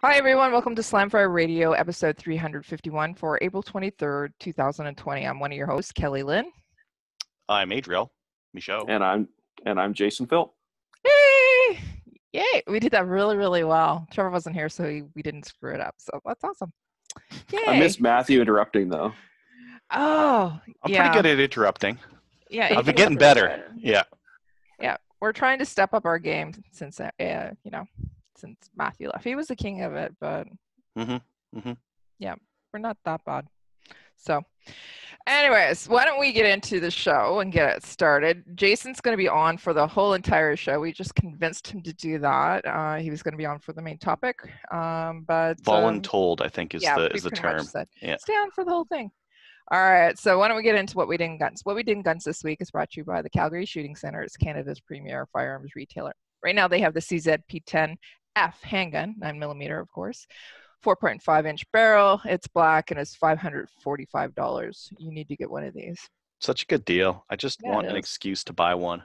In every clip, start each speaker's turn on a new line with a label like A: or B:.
A: Hi, everyone. Welcome to Slamfire Radio, episode 351 for April 23rd, 2020. I'm one of your hosts, Kelly Lynn.
B: I'm Adriel Michaud.
C: And I'm Jason Phil.
A: Yay! Yay! We did that really, really well. Trevor wasn't here, so we didn't screw it up. So that's awesome. Yay!
C: I missed Matthew interrupting, though.
A: Oh,
B: I'm
A: yeah.
B: pretty good at interrupting.
A: Yeah,
B: I've been getting better. Yeah.
A: Yeah, we're trying to step up our game since since Matthew left. He was the king of it, but yeah, we're not that bad. So anyways, why don't we get into the show and get it started? Jason's going to be on for the whole entire show. We just convinced him to do that. He was going to be on for the main topic, but
B: voluntold, I think is the term.
A: Yeah. Stay on for the whole thing. All right, so why don't we get into what we did in guns? What we did in guns this week is brought to you by the Calgary Shooting Center. It's Canada's premier firearms retailer. Right now they have the CZP-10F handgun, 9mm, of course, 4.5-inch barrel. It's black and it's $545. You need to get one of these.
B: Such a good deal. I just want an excuse to buy one.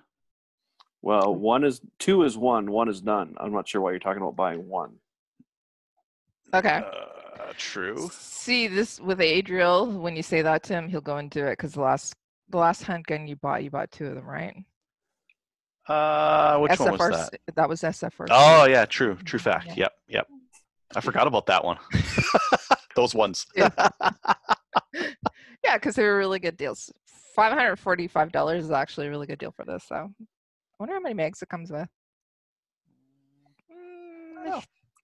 C: Well, two is one is none. I'm not sure why you're talking about buying one.
A: Okay.
B: True.
A: See, this with Adriel, when you say that to him, he'll go and do it because the last handgun you bought two of them, right?
B: Which
A: SFR,
B: one was that?
A: That was SFR.
B: Oh yeah, true fact. Yeah. Yep. I forgot about that one. Those ones.
A: Yeah, because they were really good deals. $545 is actually a really good deal for this. So, I wonder how many mags it comes with.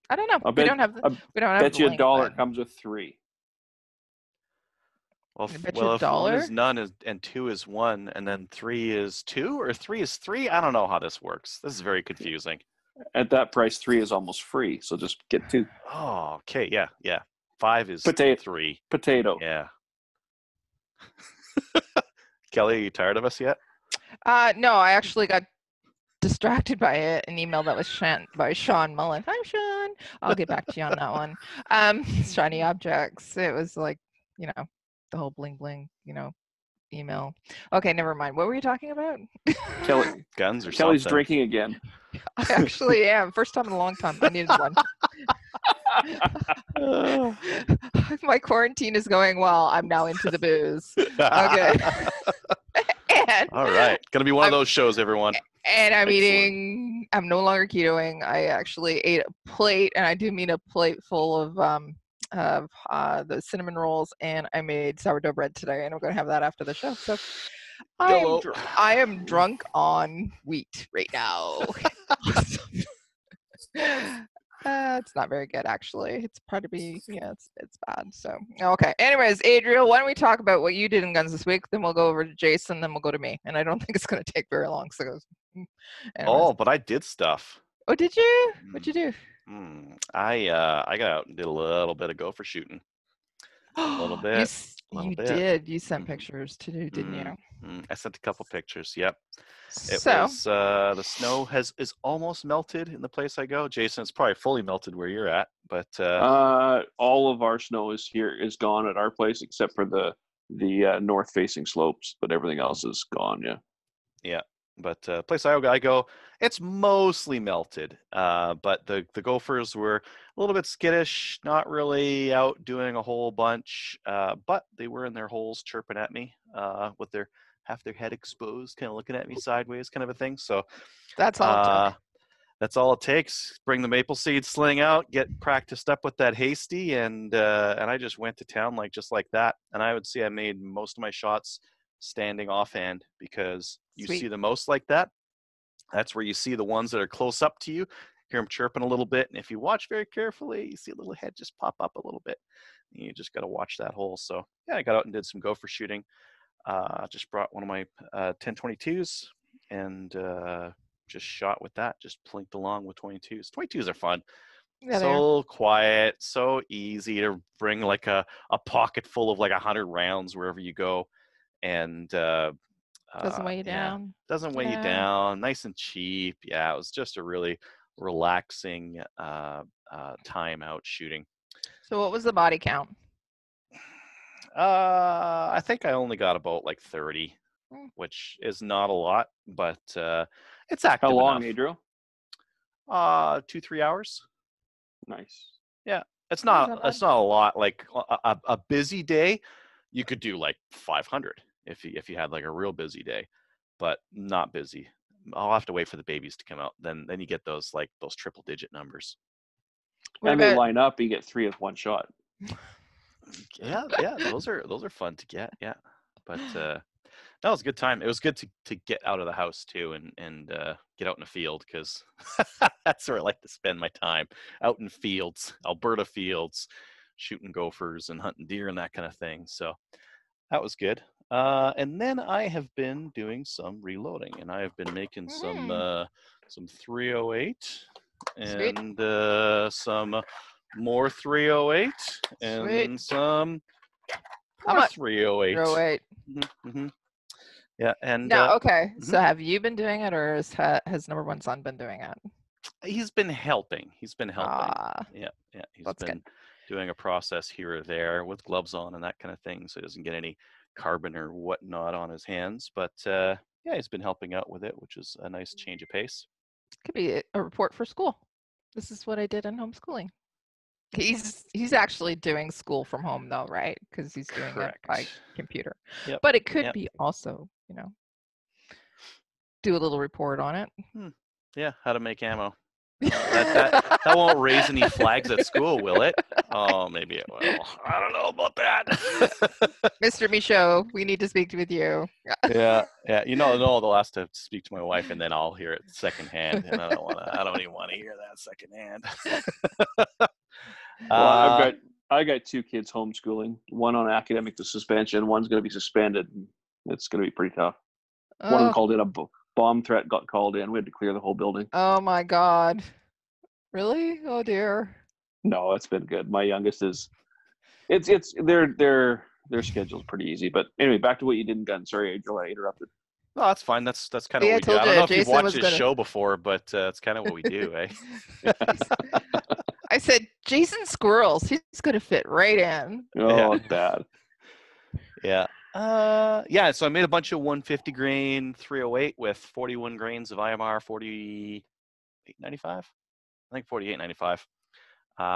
A: I don't know. We don't have.
C: Bet you $1 comes with 3.
B: Well, if one is none and 2 is 1, and then 3 is 2, or 3 is 3, I don't know how this works. This is very confusing.
C: At that price, 3 is almost free, so just get 2.
B: Oh, okay, yeah. 5 is 3.
C: Potato.
B: Yeah. Kelly, are you tired of us yet?
A: No, I actually got distracted by an email that was sent by Sean Mullen. Hi, Sean. I'll get back to you on that one. Shiny objects. It was like, the whole bling bling, email. Okay, never mind. What were you talking about?
C: Kelly,
B: guns or
C: Kelly's
B: something.
C: drinking again.
A: I actually am. First time in a long time. I needed one. My quarantine is going well. I'm now into the booze. Okay.
B: All right. Gonna be one of those shows, everyone.
A: And I'm no longer ketoing. I actually ate a plate, and I do mean a plate full of the cinnamon rolls, and I made sourdough bread today, and I'm going to have that after the show. So I am drunk on wheat right now. It's not very good, actually. It's probably, it's bad. So, okay. Anyways, Adriel, why don't we talk about what you did in guns this week? Then we'll go over to Jason, then we'll go to me. And I don't think it's going to take very long. So,
B: oh, but I did stuff.
A: Oh, did you? What'd you do?
B: I got out and did a little bit of gopher shooting. A little bit.
A: You did. You sent pictures too, didn't you?
B: I sent a couple pictures. Yep. The snow is almost melted in the place I go. Jason, it's probably fully melted where you're at, but
C: all of our snow is gone at our place except for the north facing slopes, but everything else is gone.
B: Yeah. But place I go, it's mostly melted. But the gophers were a little bit skittish, not really out doing a whole bunch. But they were in their holes chirping at me with half their head exposed, kind of looking at me sideways, kind of a thing. So
A: that's all.
B: That's all it takes. Bring the maple seed sling out, get practiced up with that hasty, and I just went to town just like that. And I would say I made most of my shots standing offhand, because you see the most like that. That's where you see the ones that are close up to you, hear them chirping a little bit, and if you watch very carefully, you see a little head just pop up a little bit. You just got to watch that hole. So yeah, I got out and did some gopher shooting. Just brought one of my 10-22s and just shot with that. Just plinked along with 22s. 22s are fun. Yeah, so quiet, so easy to bring like a pocket full of like 100 rounds wherever you go. And
A: doesn't weigh you down.
B: Doesn't weigh you down. Nice and cheap. Yeah, it was just a really relaxing time out shooting.
A: So what was the body count?
B: I think I only got about like 30, which is not a lot, but it's active.
C: How long,
B: enough.
C: Adriel?
B: 2-3 hours.
C: Nice.
B: Yeah, it's not a lot. Like a busy day, you could do like 500 if you had like a real busy day, but not busy. I'll have to wait for the babies to come out. Then you get those triple digit numbers.
C: And they line up, you get 3 with one shot.
B: Yeah, those are fun to get. Yeah, but that was a good time. It was good to get out of the house too and get out in the field, because that's where I like to spend my time, out in fields, Alberta fields, shooting gophers and hunting deer and that kind of thing. So that was good. And then I have been doing some reloading, and I have been making some 308 and some more 308 and then some more 308.
A: 308.
B: Mm-hmm. Yeah, and
A: now, okay. So have you been doing it, or has number one son been doing it?
B: He's been helping. Yeah. He's been doing a process here or there with gloves on and that kind of thing, so he doesn't get any carbon or whatnot on his hands. But yeah, he's been helping out with it, which is a nice change of pace.
A: Could be a report for school. This is what I did in homeschooling. He's actually doing school from home though, right? Because he's doing it by computer.
B: Yep.
A: But it could be also, do a little report on it.
B: Yeah, how to make ammo. That won't raise any flags at school, will it? Oh, maybe it will. I don't know about that.
A: Mr. Michaud, we need to speak with you.
B: Yeah. No, they'll ask to speak to my wife, and then I'll hear it secondhand, and I don't even want to hear that secondhand.
C: Well, I got 2 kids homeschooling. One on academic suspension. One's going to be suspended. It's going to be pretty tough. One of them called in a bomb threat. Got called in. We had to clear the whole building.
A: Oh my God! Really? Oh dear.
C: No, it's been good. My youngest is. It's their schedule's pretty easy. But anyway, back to what you did in gun. Sorry, Angel, I interrupted.
B: No, that's fine. That's kind of what we do. I don't know if you've watched this show before, but it's kind of what we do, eh?
A: I said, Jason Squirrels, he's going to fit right in.
C: Oh, Dad.
B: Yeah. So I made a bunch of 150 grain 308 with 41 grains of IMR 4895. I think 4895,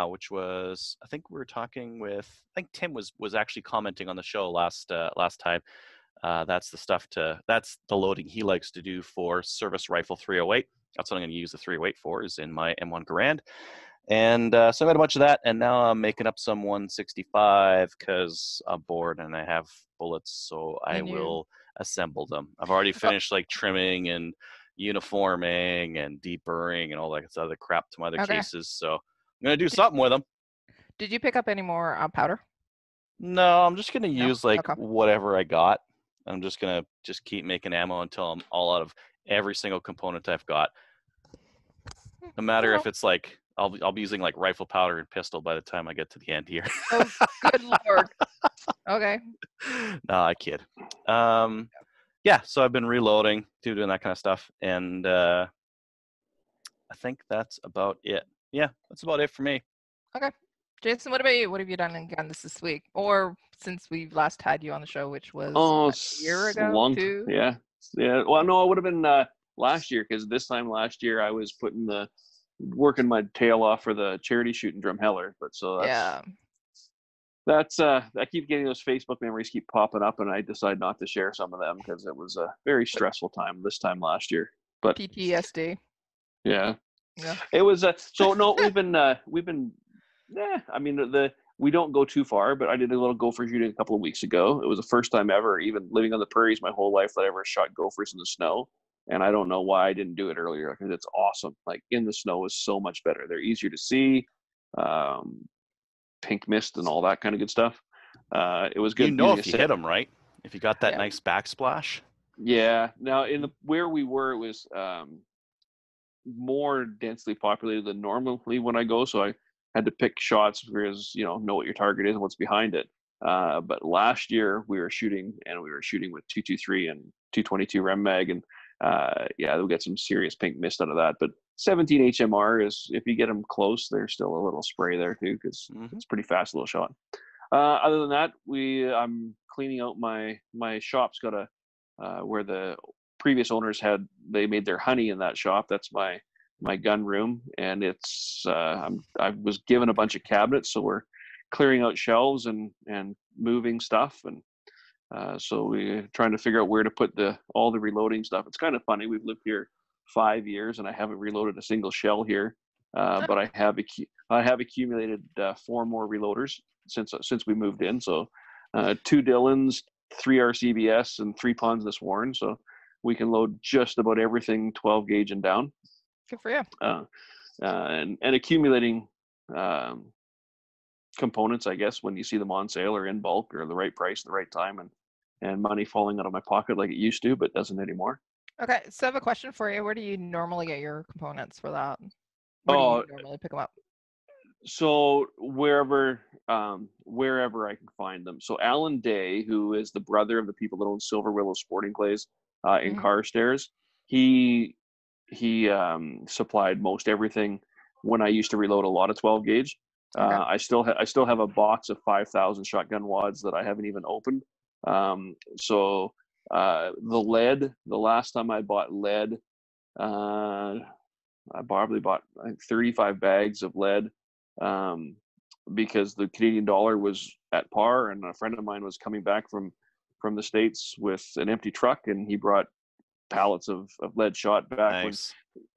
B: which was, I think we were talking with, I think Tim was actually commenting on the show last time. That's the loading he likes to do for service rifle 308. That's what I'm going to use the 308 for, is in my M1 Garand. And so I made a bunch of that, and now I'm making up some 165 because I'm bored and I have bullets, so I will assemble them. I've already finished trimming and uniforming and deburring and all that other crap to my other cases, so I'm going to do something with them.
A: Did you pick up any more powder?
B: No, I'm just going to use whatever I got. I'm just going to keep making ammo until I'm all out of every single component I've got. No matter if it's I'll be using rifle powder and pistol by the time I get to the end here.
A: Oh, good Lord. Okay.
B: No, I kid. Yeah, so I've been reloading, doing that kind of stuff, and I think that's about it. Yeah, that's about it for me.
A: Okay. Jason, what about you? What have you done in gun this week? Or since we last had you on the show, which was a year ago?
C: Yeah. Well, no, it would have been last year, because this time last year I was working my tail off for the charity shoot in Drumheller. But so that's I keep getting those Facebook memories keep popping up, and I decide not to share some of them because it was a very stressful time this time last year. But
A: PTSD.
C: Yeah. It was so no, we've been I mean, we don't go too far, but I did a little gopher shooting a couple of weeks ago. It was the first time ever, even living on the prairies my whole life, that I ever shot gophers in the snow. And I don't know why I didn't do it earlier, because it's awesome. In the snow is so much better. They're easier to see, pink mist and all that kind of good stuff. It was good.
B: If you hit them right, if you got that nice backsplash.
C: Yeah. Now where we were, it was more densely populated than normally when I go. So I had to pick shots because, know what your target is and what's behind it. But last year we were shooting with 223 and 222 Rem Mag, and we'll get some serious pink mist out of that. But 17 HMR is, if you get them close, there's still a little spray there too, because it's pretty fast little shot. Other than that, I'm cleaning out my shop's got where the previous owners they made their honey in that shop. That's my my gun room, and it's I was given a bunch of cabinets, so we're clearing out shelves and moving stuff, and so we're trying to figure out where to put all the reloading stuff. It's kind of funny. We've lived here 5 years, and I haven't reloaded a single shell here, but I have accumulated 4 more reloaders since we moved in. So 2 Dillons, 3 RCBS, and 3 Ponsless Warren. So we can load just about everything 12 gauge and down.
A: Good for you.
C: And accumulating components, I guess, when you see them on sale or in bulk or the right price, the right time, and money falling out of my pocket like it used to, but doesn't anymore.
A: Okay, so I have a question for you. Where do you normally get your components for that? Where do you normally pick them up?
C: So wherever I can find them. So Alan Day, who is the brother of the people that own Silver Willow Sporting Clays in Carstairs, he supplied most everything when I used to reload a lot of 12 gauge. Okay. I still have a box of 5,000 shotgun wads that I haven't even opened. So the lead, the last time I bought lead, I probably bought 35 bags of lead, because the Canadian dollar was at par, and a friend of mine was coming back from the States with an empty truck, and he brought pallets of lead shot back. Nice.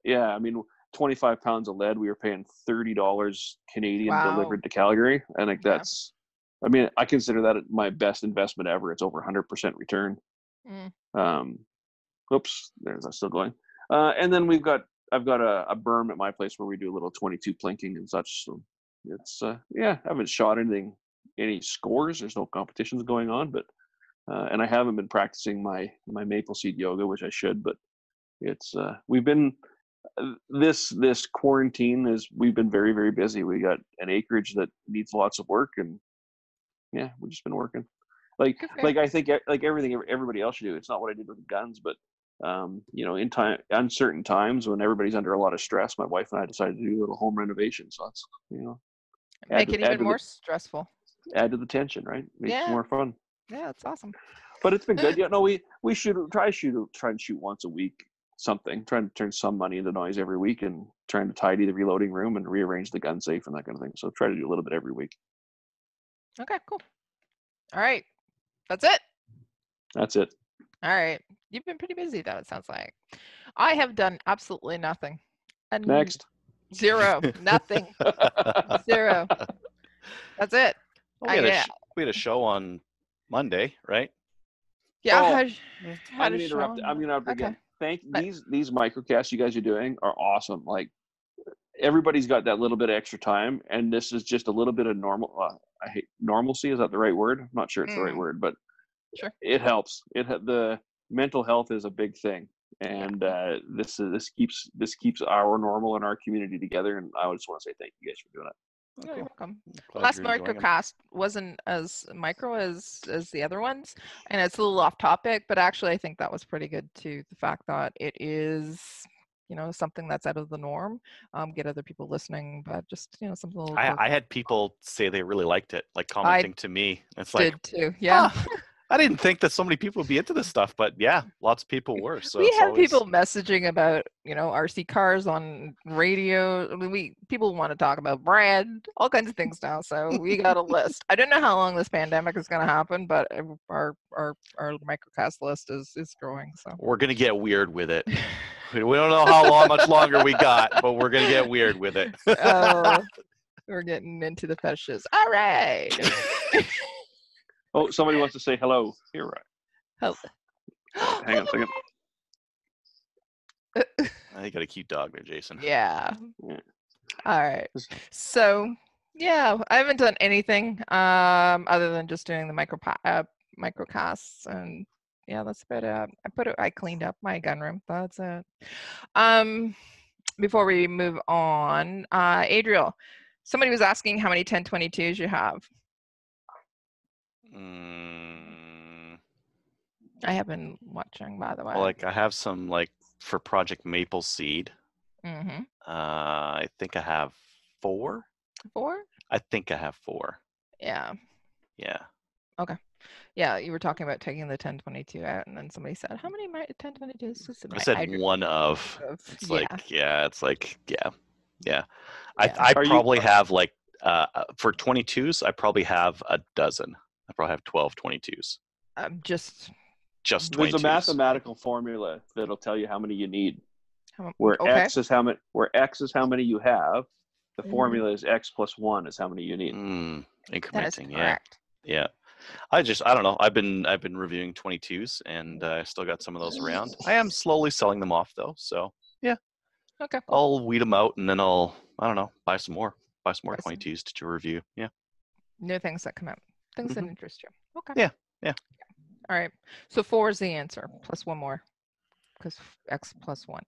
C: I mean, 25 pounds of lead, we were paying $30 Canadian delivered to Calgary. I think that's, I mean, I consider that my best investment ever. It's over 100% return. Oops, there's that still going. And then I've got a berm at my place where we do a little 22 plinking and such. So it's, I haven't shot any scores. There's no competitions going on, but, and I haven't been practicing my maple seed yoga, which I should, but it's, we've been, this quarantine we've been very, very busy. We got an acreage that needs lots of work, and we've just been working. Like I think like everything everybody else should do. It's not what I did with guns, but in uncertain times when everybody's under a lot of stress, my wife and I decided to do a little home renovation. So that's
A: make it even more stressful.
C: Add to the tension, right? Makes it more fun.
A: Yeah, that's awesome.
C: But it's been good. We should try and shoot once a week. Something, trying to turn some money into noise every week, and trying to tidy the reloading room and rearrange the gun safe and that kind of thing. So try to do a little bit every week.
A: Okay, cool. All right. That's it.
C: That's it.
A: All right. You've been pretty busy though, it sounds like. I have done absolutely nothing. And
C: next.
A: Zero. Nothing. Zero. That's it.
B: Well, we had a show on Monday, right?
A: Yeah.
C: I'm going to interrupt again. These microcasts you guys are doing are awesome. Like, everybody's got that little bit of extra time, and this is just a little bit of I hate normalcy. Is that the right word? I'm not sure it's the right word, but
A: sure.
C: It helps. The mental health is a big thing, and this keeps our normal and our community together. And I just want to say thank you guys for doing it.
A: You're welcome. Last microcast wasn't as micro as the other ones, and it's a little off topic, but actually I think that was pretty good too. The fact that it is, something that's out of the norm, get other people listening, but just something a little.
B: I had people say they really liked it, like commenting to me. It's like
A: did too, yeah.
B: I didn't think that so many people would be into this stuff, but yeah, lots of people were. So
A: we had people messaging about, RC cars on radio. I mean, people want to talk about bread, all kinds of things now. So we got a list. I don't know how long this pandemic is going to happen, but our microcast list is growing. So
B: we're going to get weird with it. We don't know how much longer we got, but we're going to get weird with it.
A: We're getting into the fetishes. All right.
C: Oh, somebody wants to say hello. You're right.
A: Hello.
C: Hang on a second.
B: I got a cute dog there, Jason.
A: Yeah. All right. So, I haven't done anything other than just doing the microcasts, and that's about it. I cleaned up my gun room. That's it. Before we move on, Adriel, somebody was asking how many 1022s you have. I have been watching, by the way.
B: Well, I have some for Project Maple Seed.
A: Mm-hmm.
B: I think I have 4.
A: 4?
B: I think I have 4.
A: Yeah.
B: Yeah.
A: Okay. Yeah, you were talking about taking the 1022 out, and then somebody said, "How many 1022s?"
B: I said one of. It's
A: yeah.
B: like, yeah, it's like, yeah.
A: Yeah.
B: I
C: Are you
B: probably have like, for 22s, I probably have a dozen. I probably have 12 22s.
A: Just
B: Just
C: There's a
B: 22s.
C: mathematical formula that'll tell you how many you need.
A: okay.
C: X is how many you have. The
A: Mhm.
C: formula is X plus 1 is how many you need.
A: That is
B: Incrementing,
A: correct.
B: Yeah. I don't know. I've been reviewing 22s, and I still got some of those around. I am slowly selling them off though, so yeah.
A: Okay, cool.
B: I'll weed them out, and then I don't know, buy some more 22s to review. Yeah.
A: New things that come out, things that
B: Mhm.
A: interest you. Okay.
B: Yeah.
A: All right. So 4 is the answer, plus one more, because X plus 1.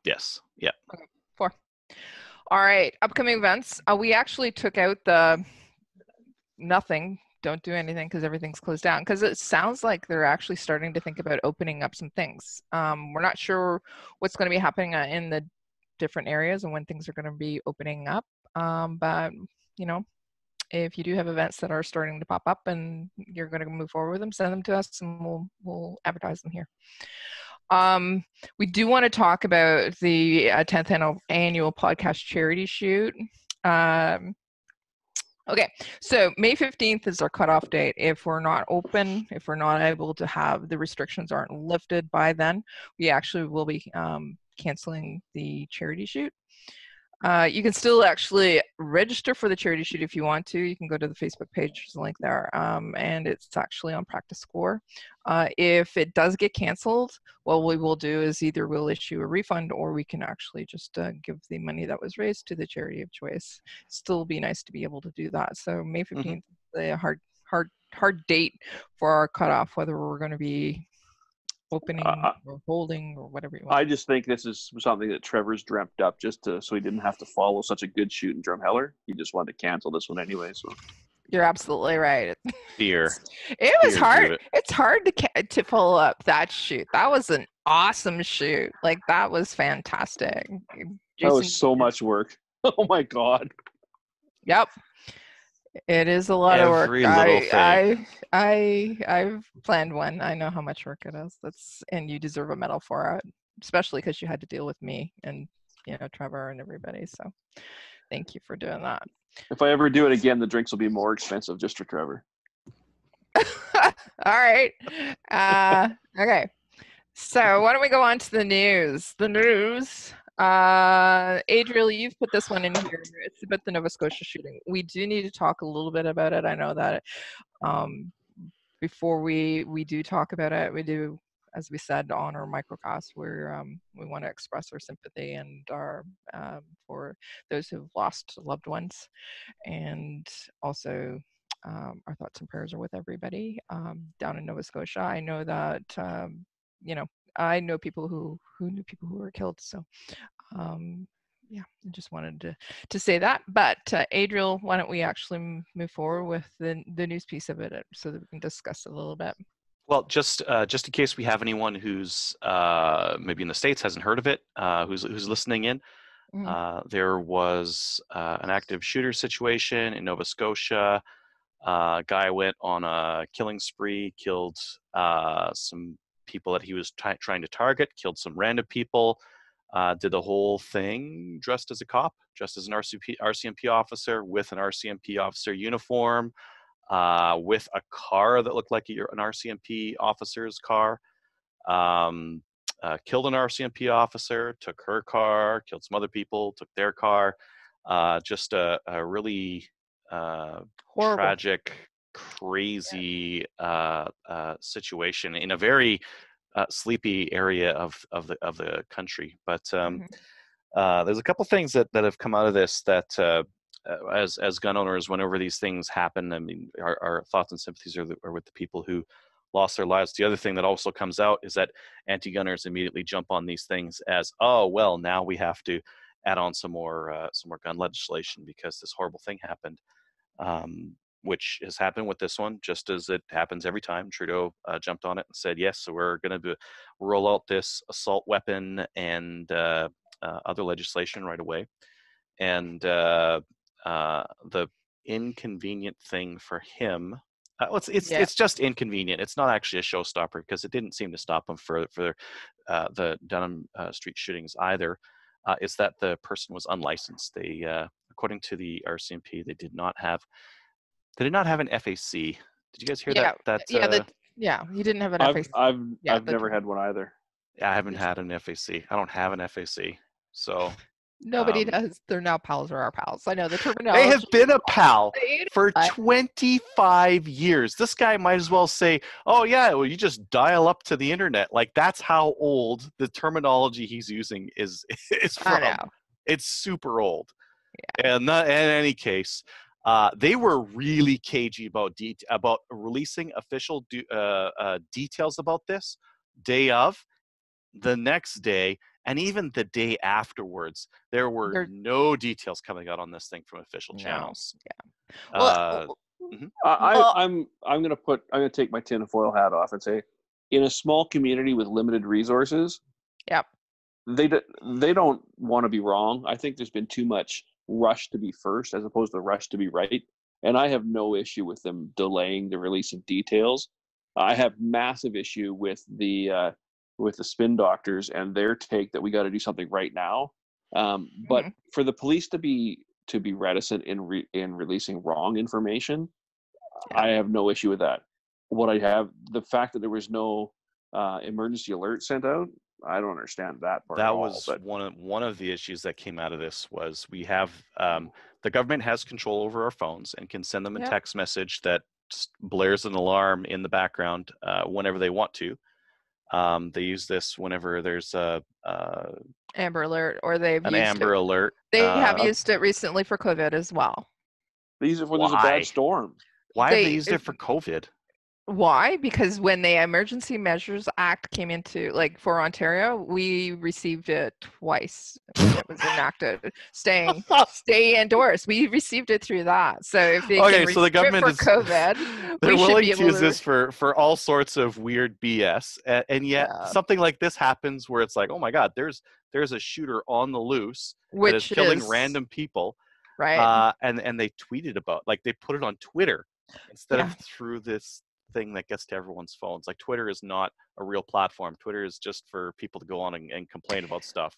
B: Yes. Yeah.
A: Okay. 4. All right. Upcoming events. We actually took out the nothing. Don't do anything because everything's closed down. Because it sounds like they're actually starting to think about opening up some things. We're not sure what's going to be happening in the different areas and when things are going to be opening up. But you know, if you do have events that are starting to pop up and you're going to move forward with them, send them to us and we'll advertise them here. We do want to talk about the 10th annual podcast charity shoot. Okay, so May 15th is our cutoff date. If we're not open, if we're not able to have, the restrictions aren't lifted by then, we actually will be canceling the charity shoot. You can still actually register for the charity shoot if you want to. You can go to the Facebook page, there's a link there, and it's actually on Practice Score. If it does get canceled, what we will do is either we'll issue a refund or we can actually just give the money that was raised to the charity of choice. Still be nice to be able to do that. So May 15th is a hard date for our cutoff, whether we're going to be opening or holding or whatever you want.
C: I just think this is something that Trevor's dreamt up so he didn't have to follow such a good shoot in Drumheller. He just wanted to cancel this one anyway. So
A: you're absolutely right.
B: Fear.
A: It was hard. It's hard to follow up that shoot. That was an awesome shoot. Like that was fantastic.
C: That was so much work. Oh my God.
A: Yep. It is a lot of work. I've planned one. I know how much work it is. And you deserve a medal for it, especially because you had to deal with me and Trevor and everybody. So thank you for doing that.
C: If I ever do it again, the drinks will be more expensive just for Trevor.
A: All right. Okay. So why don't we go on to the news? The news. Adriel, you've put this one in here. It's about the Nova Scotia shooting. We do need to talk a little bit about it. I know that before we do talk about it, we do, as we said on our microcast, we want to express our sympathy and our for those who've lost loved ones, and also our thoughts and prayers are with everybody down in Nova Scotia. I know that I know people who knew people who were killed. So, yeah, I just wanted to say that. But Adriel, why don't we actually move forward with the news piece of it so that we can discuss it a little bit.
B: Well, just in case we have anyone who's maybe in the States hasn't heard of it, who's listening in, there was an active shooter situation in Nova Scotia. A guy went on a killing spree, killed some people that he was trying to target, killed some random people, did the whole thing dressed as a cop, dressed as an RCMP officer with an RCMP officer uniform, with a car that looked like an RCMP officer's car. Killed an RCMP officer, took her car, killed some other people, took their car. Just a really tragic, crazy situation in a very sleepy area of the country. But there's a couple things that have come out of this that as gun owners, whenever these things happen, I mean, our thoughts and sympathies are with the people who lost their lives. The other thing that also comes out is that anti-gunners immediately jump on these things as, oh, well, now we have to add on some more gun legislation because this horrible thing happened, which has happened with this one, just as it happens every time. Trudeau jumped on it and said, yes, so we're going to roll out this assault weapon and other legislation right away. And the inconvenient thing for him It's just inconvenient. It's not actually a showstopper because it didn't seem to stop them for the Dunham Street shootings either. Is that the person was unlicensed? They, according to the RCMP, they did not have an FAC. Did you guys hear that?
A: He didn't have an FAC.
C: I've never had one either.
B: Yeah, I haven't had an FAC. I don't have an FAC, so.
A: Nobody does. They're now pals or our pals. I know the terminology.
B: They have been a pal for 25 years. This guy might as well say, oh, yeah, well, you just dial up to the internet. Like, that's how old the terminology he's using is from.
A: I know.
B: It's super old.
A: Yeah.
B: And in any case, they were really cagey about releasing official details about this day of, the next day, and even the day afterwards. There were no details coming out on this thing from official channels.
A: Yeah.
C: I'm gonna take my tinfoil hat off and say, in a small community with limited resources, they don't want to be wrong. I think there's been too much rush to be first as opposed to rush to be right, and I have no issue with them delaying the release of details. I have massive issue with the spin doctors and their take that we got to do something right now. But for the police to be reticent in releasing wrong information, I have no issue with that. What I have, the fact that there was no emergency alert sent out, I don't understand that part.
B: That was one of the issues that came out of this was we have the government has control over our phones and can send them a text message that blares an alarm in the background whenever they want to. They use this whenever there's a
A: Amber Alert, or they've
B: an
A: used
B: Amber Alert.
A: They have used it recently for COVID as well.
C: They use it when there's a bad storm.
B: Why have they used it for COVID?
A: Why? Because when the Emergency Measures Act came into, like, for Ontario, we received it twice when it was enacted. Stay indoors. We received it through that. So if they
B: so the government
A: is for COVID,
B: they're willing to use this for all sorts of weird BS, and yet something like this happens where it's like, oh my God, there's a shooter on the loose that is killing random people,
A: right?
B: And they tweeted about, like, they put it on Twitter instead of through this thing that gets to everyone's phones. Like, Twitter is not a real platform. Twitter is just for people to go on and complain about stuff.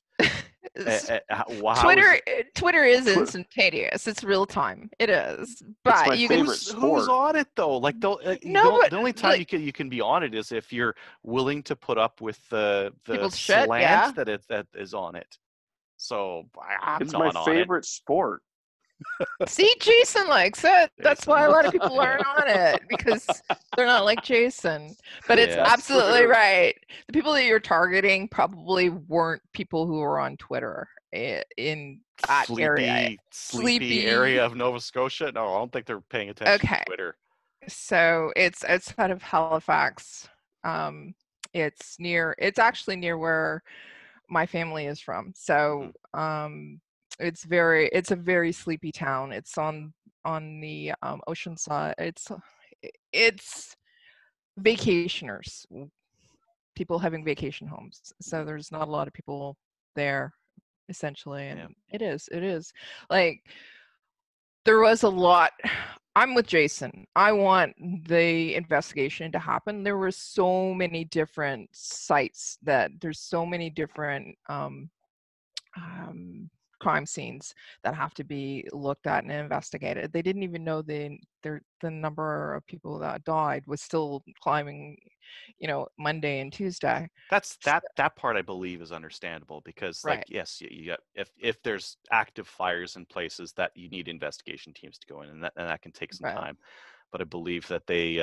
A: Twitter is instantaneous. It's real time. It is. But
B: who's on it though? Like, the only time you can be on it is if you're willing to put up with the slant that is on it. So
C: it's my favorite sport.
A: See, Jason likes it. That's why a lot of people aren't on it, because they're not like Jason. But it's absolutely right. The people that you're targeting probably weren't people who were on Twitter in that
B: sleepy area of Nova Scotia. No, I don't think they're paying attention to Twitter.
A: So it's outside of Halifax. It's actually near where my family is from. So it's a very sleepy town. It's on the ocean side. It's vacationers, people having vacation homes. So there's not a lot of people there, essentially. And it is like, there was a lot. I'm with Jason. I want the investigation to happen. There were so many different sites there's so many different crime scenes that have to be looked at and investigated. They didn't even know the number of people that died was still climbing, Monday and Tuesday.
B: That part I believe is understandable, because yes, you got, if there's active fires in places that you need investigation teams to go in, and that can take some time. But I believe that they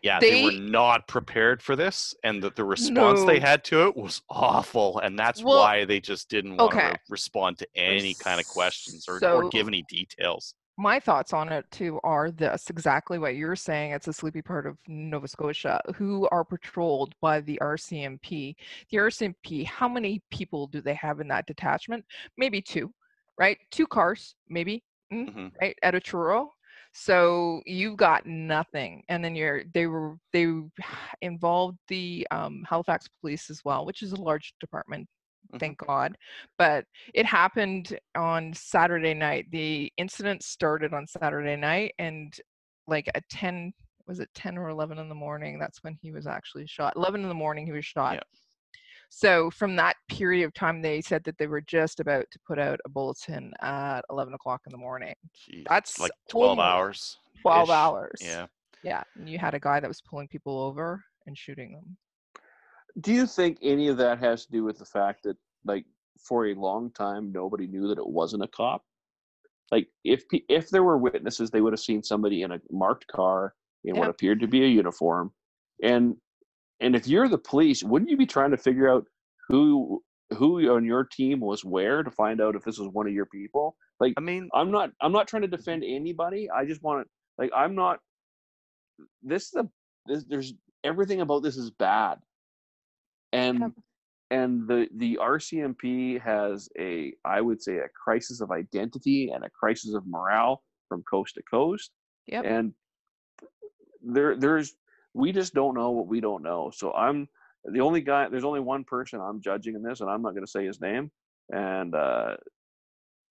B: were not prepared for this, and that the response they had to it was awful, and that's why they just didn't want to respond to any kind of questions or give any details.
A: My thoughts on it too are exactly what you're saying. It's a sleepy part of Nova Scotia who are patrolled by the RCMP. The RCMP, how many people do they have in that detachment? Maybe 2, right? 2 cars, maybe, right, at a Truro. So you got nothing. And then they involved the Halifax Police as well, which is a large department, thank God. But it happened on Saturday night. The incident started on Saturday night, and like at 10, was it 10 or 11 in the morning? That's when he was actually shot. 11 in the morning he was shot.
B: Yeah.
A: So from that period of time, they said that they were just about to put out a bulletin at 11 o'clock in the morning.
B: Jeez,
A: That's
B: like 12 hours.
A: 12 hours.
B: Yeah.
A: Yeah. And you had a guy that was pulling people over and shooting them.
C: Do you think any of that has to do with the fact that, like, for a long time, nobody knew that it wasn't a cop? Like, if there were witnesses, they would have seen somebody in a marked car in what appeared to be a uniform. And if you're the police, wouldn't you be trying to figure out who on your team was where to find out if this was one of your people? Like,
B: I mean,
C: I'm not trying to defend anybody. I just want to, like, I'm not. There's everything about this is bad. And the RCMP has I would say a crisis of identity and a crisis of morale from coast to coast.
A: Yep.
C: And we just don't know what we don't know. So I'm the only guy. There's only one person I'm judging in this, and I'm not going to say his name. And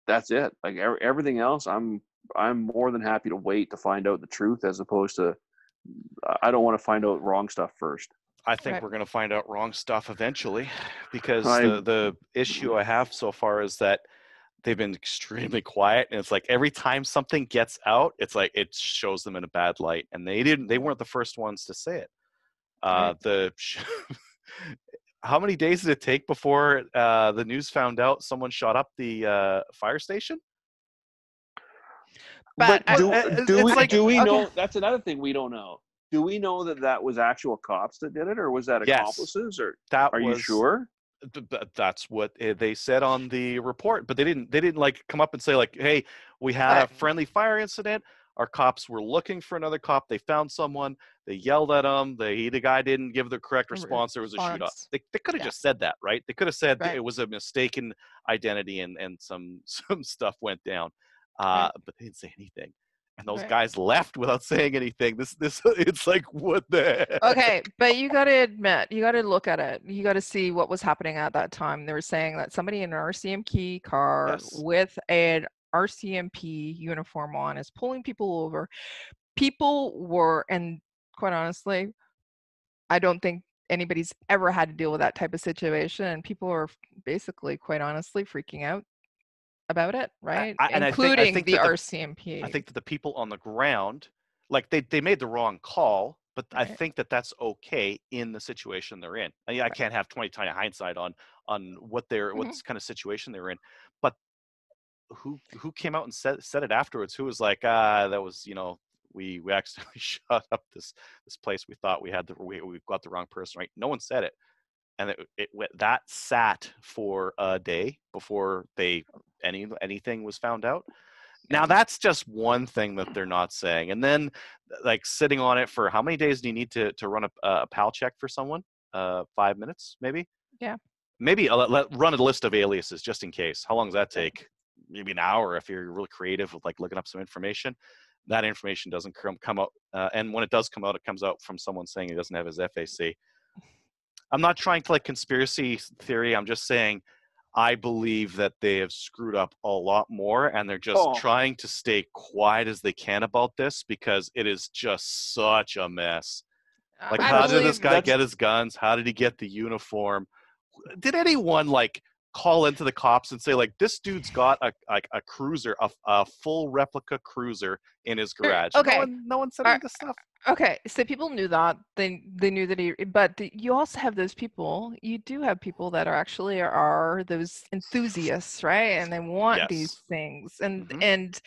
C: that's it. Like everything else, I'm more than happy to wait to find out the truth, as opposed to I don't want to find out wrong stuff first.
B: I think we're going to find out wrong stuff eventually, because the issue I have so far is that they've been extremely quiet, and it's like every time something gets out, it's like it shows them in a bad light, and they weren't the first ones to say it. How many days did it take before the news found out someone shot up the fire station?
C: But do we know? That's another thing we don't know. Do we know that was actual cops that did it, or was that accomplices? Or are you sure?
B: That's what they said on the report, but they didn't like come up and say like, hey, we had a friendly fire incident. Our cops were looking for another cop. They found someone. They yelled at him. The guy didn't give the correct response. There was a shoot up. They could have just said that, right? They could have said it was a mistaken identity and some stuff went down. But they didn't say anything. And those guys left without saying anything. This it's like, what the heck?
A: Okay, but you got to admit, you got to look at it. You got to see what was happening at that time. They were saying that somebody in an RCMP car with an RCMP uniform on is pulling people over. People were, and quite honestly, I don't think anybody's ever had to deal with that type of situation. And people are basically, quite honestly, freaking out about it, right? Including the RCMP.
B: I think that the people on the ground, like they made the wrong call, but I think that's okay in the situation they're in. I can't have 20/20 hindsight on what kind of situation they were in, but who came out and said it afterwards? Who was like, that was, we accidentally shut up this place. We thought we got the wrong person, right? No one said it. And that sat for a day before anything was found out. Now that's just one thing that they're not saying. And then, like, sitting on it for how many days do you need to run a PAL check for someone? 5 minutes, maybe.
A: Yeah.
B: Maybe run a list of aliases just in case. How long does that take? Maybe an hour if you're really creative with like looking up some information. That information doesn't come out, and when it does come out, it comes out from someone saying he doesn't have his FAC. I'm not trying to like conspiracy theory. I'm just saying I believe that they have screwed up a lot more, and they're just trying to stay quiet as they can about this because it is just such a mess. Like, how did this guy get his guns? How did he get the uniform? Did anyone like call into the cops and say like, this dude's got a cruiser, a full replica cruiser in his garage?
A: Okay.
B: No one said any of this stuff.
A: Okay, so people knew that. They knew that but you also have those people. You do have people that are those enthusiasts, right? And they want these things, and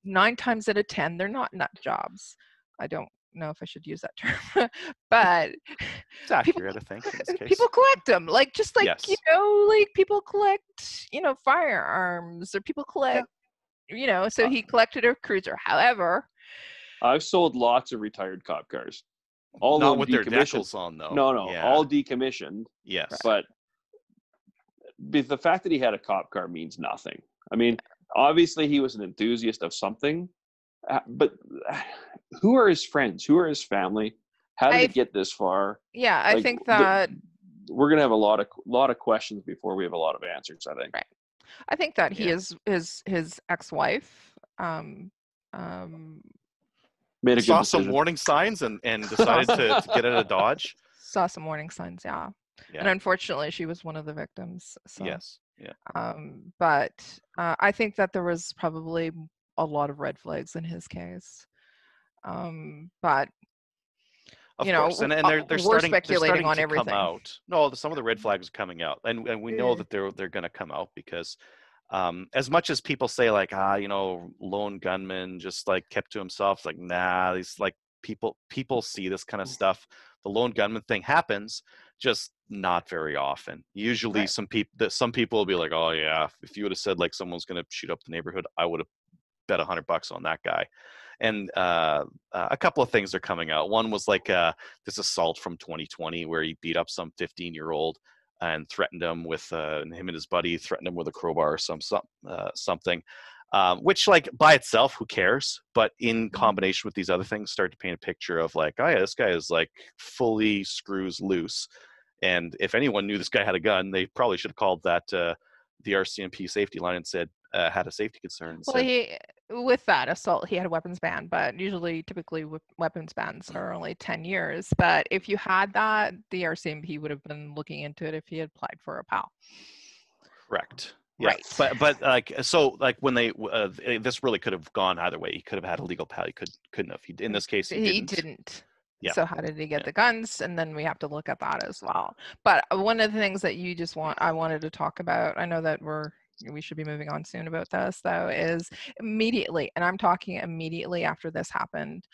A: 9 times out of 10, they're not nut jobs. I don't know if I should use that term, but
B: it's accurate, I think, in this case.
A: People collect them, like just like like people collect, firearms, or people collect, So he collected a cruiser. However,
C: I've sold lots of retired cop cars.
B: All not with their decals on, though.
C: No, all decommissioned.
B: Yes,
C: but the fact that he had a cop car means nothing. I mean, obviously he was an enthusiast of something, but who are his friends? Who are his family? How did it get this far?
A: Yeah, I think that
C: we're gonna have a lot of questions before we have a lot of answers. I think.
A: Right. I think that he is his ex-wife.
C: Made a good
B: Saw
C: decision.
B: some warning signs and decided to get out of Dodge.
A: Saw some warning signs, yeah. And unfortunately, she was one of the victims. So.
B: Yes. Yeah.
A: But I think that there was probably a lot of red flags in his case. But
B: of course, and they're
A: speculating on
B: to
A: everything.
B: Come out. No, some of the red flags are coming out, and we know that they're going to come out because, as much as people say like lone gunman just like kept to himself, like nah, these like people see this kind of stuff. The lone gunman thing happens, just not very often. Usually, right. Some people will be like, oh yeah, if you would have said like someone's going to shoot up the neighborhood, I would have bet $100 on that guy. And a couple of things are coming out. One was like this assault from 2020 where he beat up some 15-year-old and threatened him with him and his buddy threatened him with a crowbar or something, which like by itself, who cares? But in combination with these other things, start to paint a picture of like, oh yeah, this guy is like fully screws loose. And if anyone knew this guy had a gun, they probably should have called that the RCMP safety line and said had a safety concern.
A: Well, with that assault, he had a weapons ban, but typically weapons bans are only 10 years. But if you had that, the RCMP would have been looking into it if he had applied for a PAL.
B: Correct. Yeah.
A: Right.
B: But like so like when they this really could have gone either way. He could have had a legal PAL. He couldn't have. In this case, he didn't. Yeah.
A: So how did he get the guns? And then we have to look at that as well. But one of the things that I wanted to talk about, I know that we should be moving on soon about this though, is immediately, and I'm talking immediately after this happened,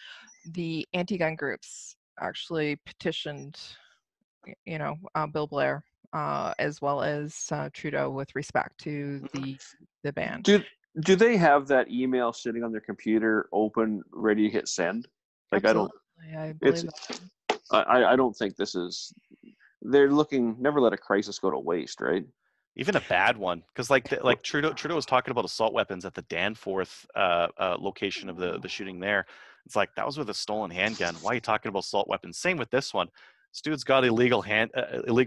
A: the anti-gun groups actually petitioned, Bill Blair, as well as Trudeau with respect to the ban.
C: Do they have that email sitting on their computer open, ready to hit send? Like
A: Absolutely. I believe
C: I don't think this is. They're looking. Never let a crisis go to waste, right?
B: Even a bad one, because like Trudeau was talking about assault weapons at the Danforth location of the shooting there. It's like that was with a stolen handgun. Why are you talking about assault weapons? Same with this one. This dude's got illegal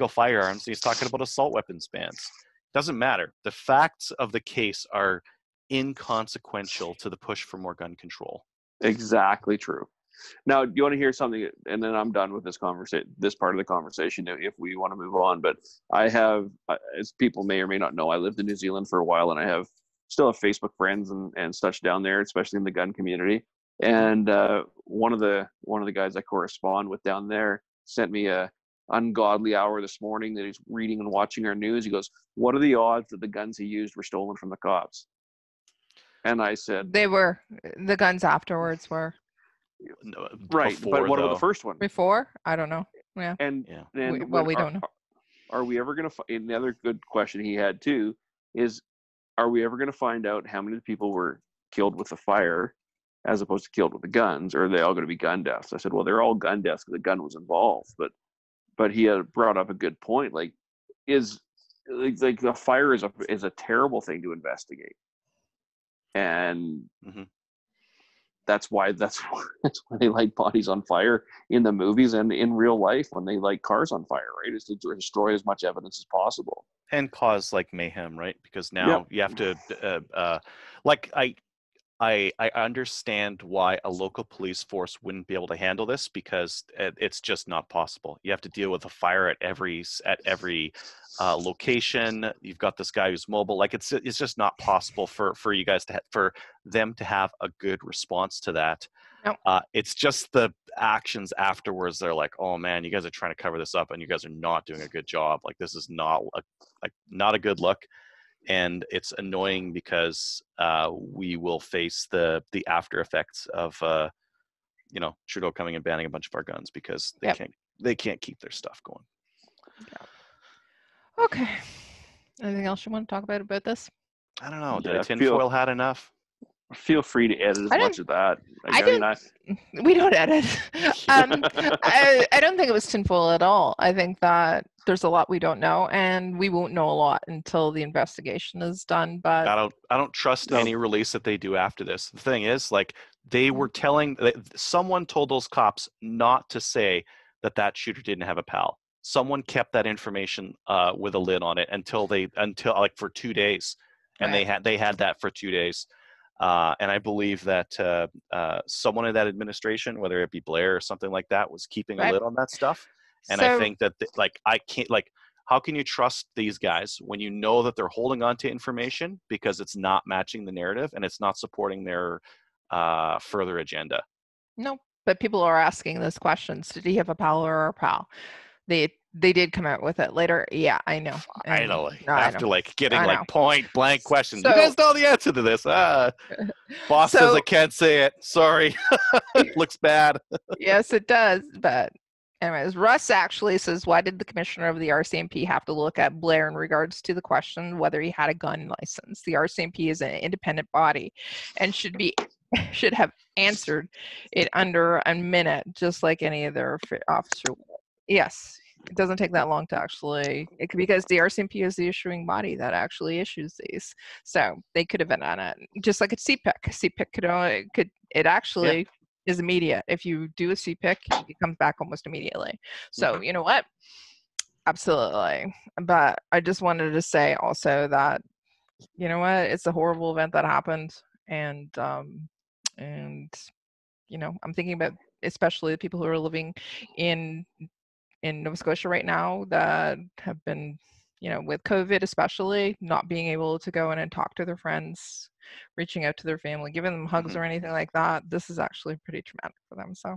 B: firearms. He's talking about assault weapons bans. Doesn't matter. The facts of the case are inconsequential to the push for more gun control.
C: Exactly true. Now, do you want to hear something? And then I'm done with this conversation, this part of the conversation, if we want to move on. But I have, as people may or may not know, I lived in New Zealand for a while, and I still have Facebook friends and such down there, especially in the gun community. And one of the guys I correspond with down there sent me a ungodly hour this morning that he's reading and watching our news. He goes, "What are the odds that the guns he used were stolen from the cops?" And I said,
A: the guns afterwards were.
B: No,
C: right,
B: before,
C: but what about the first one?
A: Before? I don't know. Yeah.
C: And
A: we don't know.
C: Are we ever going to? Another good question he had too is, are we ever going to find out how many people were killed with the fire, as opposed to killed with the guns, or are they all going to be gun deaths? I said, well, they're all gun deaths because the gun was involved. But he had brought up a good point. Like, like the fire is a terrible thing to investigate, and. Mm-hmm. That's why they light bodies on fire in the movies and in real life when they light cars on fire, right? Is to destroy as much evidence as possible
B: and cause like mayhem, right? Because now you have to, I understand why a local police force wouldn't be able to handle this because it's just not possible. You have to deal with a fire at every location. You've got this guy who's mobile. Like it's just not possible for you guys for them to have a good response to that.
A: Nope.
B: It's just the actions afterwards. They're like, oh man, you guys are trying to cover this up and you guys are not doing a good job. Like this is not a good look. And it's annoying because we will face the after effects of Trudeau coming and banning a bunch of our guns because they can't keep their stuff going.
A: Yeah. Okay. Anything else you want to talk about this?
B: I don't know. Did tinfoil hat enough?
C: Feel free to edit as much of that.
A: We don't edit. I don't think it was tinfoil at all. I think that there's a lot we don't know, and we won't know a lot until the investigation is done. But
B: I don't trust any release that they do after this. The thing is, like they were someone told those cops not to say that shooter didn't have a PAL. Someone kept that information with a lid on it until for 2 days, and they had that for 2 days. And I believe that someone in that administration, whether it be Blair or something like that, was keeping a lid on that stuff. And I think that, I can't, how can you trust these guys when you know that they're holding on to information because it's not matching the narrative and it's not supporting their further agenda?
A: No, but people are asking those questions. Did he have a pal or a pal? They did come out with it later. Yeah, I know.
B: Finally,
A: after
B: getting point blank questions.
A: So,
B: you guys know the answer to this. Boss says I can't say it. Sorry. It looks bad.
A: Yes, it does. But anyways, Russ actually says, why did the commissioner of the RCMP have to look at Blair in regards to the question whether he had a gun license? The RCMP is an independent body and should have answered it under a minute, just like any other officer. Yes, it doesn't take that long to actually, because the RCMP is the issuing body that actually issues these. So they could have been on it, just like a CPIC. CPIC is immediate. If you do a CPIC, it comes back almost immediately. So you know what? Absolutely. But I just wanted to say also that, you know what? It's a horrible event that happened. And you know, I'm thinking about especially the people who are living in Nova Scotia right now that have been, you know, with COVID especially, not being able to go in and talk to their friends, reaching out to their family, giving them hugs or anything like that. This is actually pretty traumatic for them. So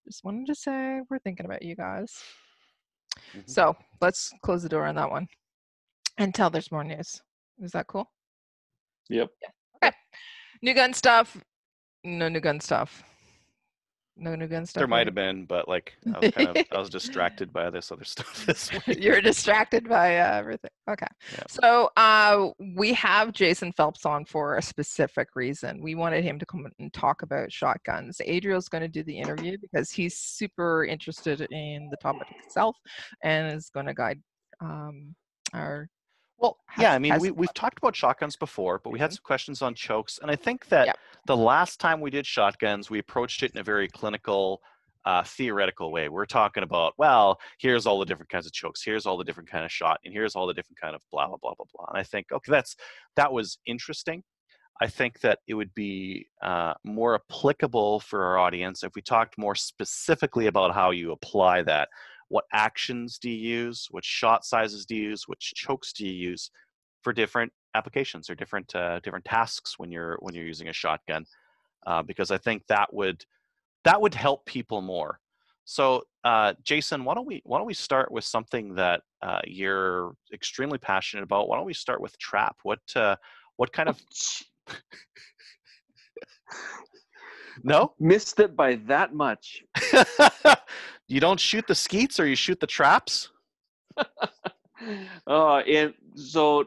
A: just wanted to say we're thinking about you guys. So let's close the door on that one until there's more news. Is that cool?
C: Yep.
A: Yeah. Okay. New gun stuff. No new gun stuff. No new gun stuff.
B: There might have been, but I was distracted by this other stuff this week.
A: You're distracted by everything. Okay. Yeah. So we have Jason Phelps on for a specific reason. We wanted him to come and talk about shotguns. Adriel's going to do the interview because he's super interested in the topic itself and is going to guide our.
B: Well, we've talked about shotguns before, but we had some questions on chokes. And I think that the last time we did shotguns, we approached it in a very clinical, theoretical way. We're talking about, well, here's all the different kinds of chokes. Here's all the different kind of shot. And here's all the different kind of blah, blah, blah, blah, blah. And I think, okay, that was interesting. I think that it would be more applicable for our audience if we talked more specifically about how you apply that. What actions do you use? What shot sizes do you use? Which chokes do you use for different applications or different tasks when you're using a shotgun? Because I think that would help people more. So, Jason, why don't we start with something that you're extremely passionate about? Why don't we start with trap? What kind of No?
C: Missed it by that much.
B: You don't shoot the skeets or you shoot the traps?
C: And so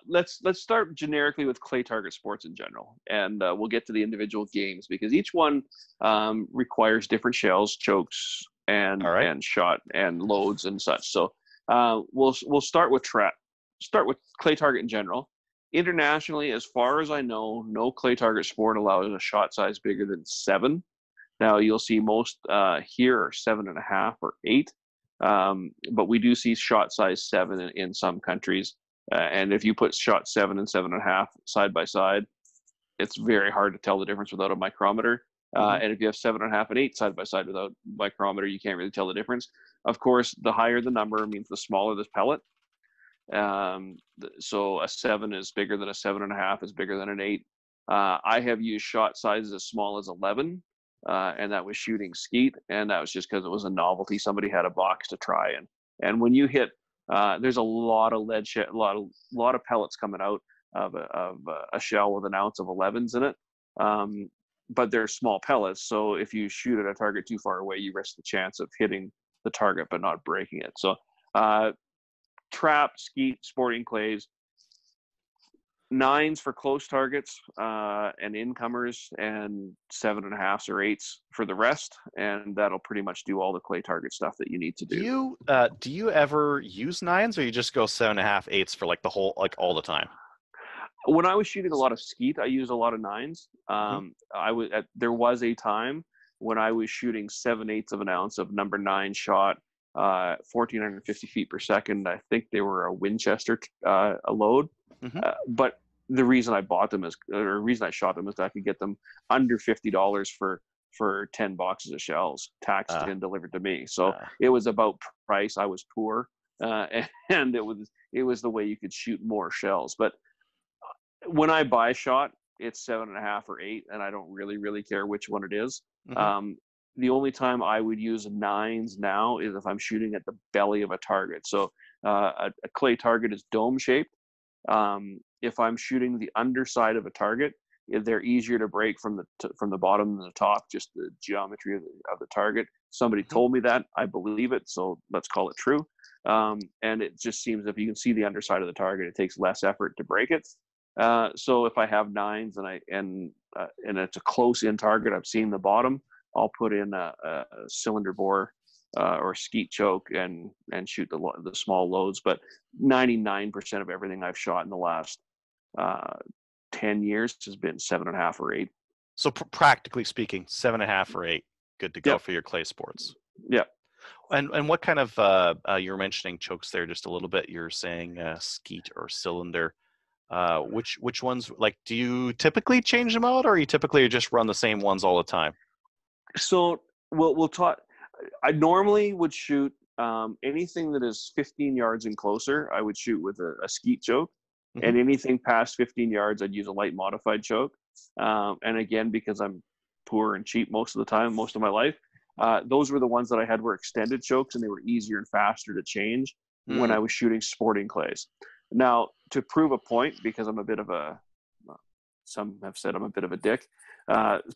C: let's start generically with clay target sports in general, and we'll get to the individual games because each one requires different shells, chokes, and shot and loads and such. So we'll start with trap. Start with clay target in general. Internationally, as far as I know, no clay target sport allows a shot size bigger than 7. Now you'll see most here are 7.5 or 8, but we do see shot size 7 in some countries. And if you put shot 7 and 7.5 side by side, it's very hard to tell the difference without a micrometer. And if you have 7.5 and 8 side by side without micrometer, you can't really tell the difference. Of course, the higher the number means the smaller the pellet. So a 7 is bigger than a 7.5 is bigger than an 8. I have used shot sizes as small as 11, and that was shooting skeet, and that was just because it was a novelty. Somebody had a box to try, and when you hit, there's a lot of lead, a lot of pellets coming out of a shell with an ounce of 11s in it. But they're small pellets, so if you shoot at a target too far away, you risk the chance of hitting the target but not breaking it. So trap, skeet, sporting clays, 9s for close targets and incomers, and 7.5s or 8s for the rest, and that'll pretty much do all the clay target stuff that you need to do.
B: Do you ever use 9s, or you just go 7.5, 8s for the whole, all the time?
C: When I was shooting a lot of skeet, I used a lot of 9s. There was a time when I was shooting 7/8 of an ounce of number 9 shot, 1,450 feet per second. I think they were a Winchester a load. But the reason I bought them is, or the reason I shot them is that I could get them under $50 for 10 boxes of shells taxed and delivered to me. So it was about price. I was poor, and it was the way you could shoot more shells. But when I buy a shot, it's 7.5 or 8, and I don't really care which one it is. Mm-hmm. The only time I would use 9s now is if I'm shooting at the belly of a target. So a clay target is dome shaped. If I'm shooting the underside of a target, they're easier to break from the bottom to the top, just the geometry of the target. Somebody told me that. I believe it, so let's call it true. And it just seems if you can see the underside of the target, it takes less effort to break it. So if I have 9s and it's a close-in target, I'm seeing the bottom, I'll put in a cylinder bore or skeet choke and shoot the small loads. But 99% of everything I've shot in the last 10 years has been 7.5 or 8.
B: So practically speaking, 7.5 or 8, good to go for your clay sports.
C: Yeah.
B: And what kind of you were mentioning chokes there just a little bit. You're saying skeet or cylinder. Which ones, like, do you typically change them out, or you typically just run the same ones all the time?
C: So we'll talk. I normally would shoot anything that is 15 yards and closer. I would shoot with a skeet choke, and anything past 15 yards, I'd use a light modified choke. And again, because I'm poor and cheap most of the time, most of my life, those were the ones that I had were extended chokes, and they were easier and faster to change when I was shooting sporting clays. Now, to prove a point, because I'm a bit of some have said I'm a bit of a dick.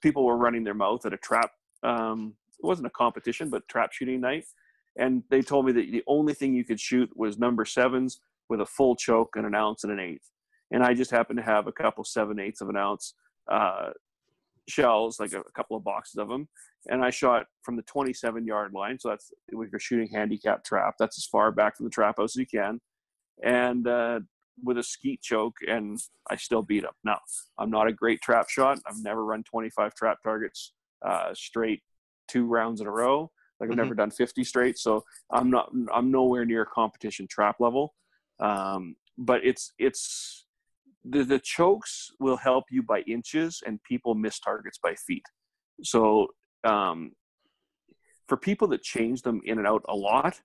C: People were running their mouth at a trap. It wasn't a competition, but trap shooting night. And they told me that the only thing you could shoot was number 7s with a full choke and 1 ounce and 1/8. And I just happened to have a couple 7/8 of an ounce shells, like a couple of boxes of them. And I shot from the 27-yard line. So that's, if you're shooting handicap trap, that's as far back from the trap house as you can. And with a skeet choke, and I still beat them. Now, I'm not a great trap shot. I've never run 25 trap targets straight 2 rounds in a row. Like I've never done 50 straight. So I'm nowhere near competition trap level. But it's the chokes will help you by inches, and people miss targets by feet. So for people that change them in and out a lot,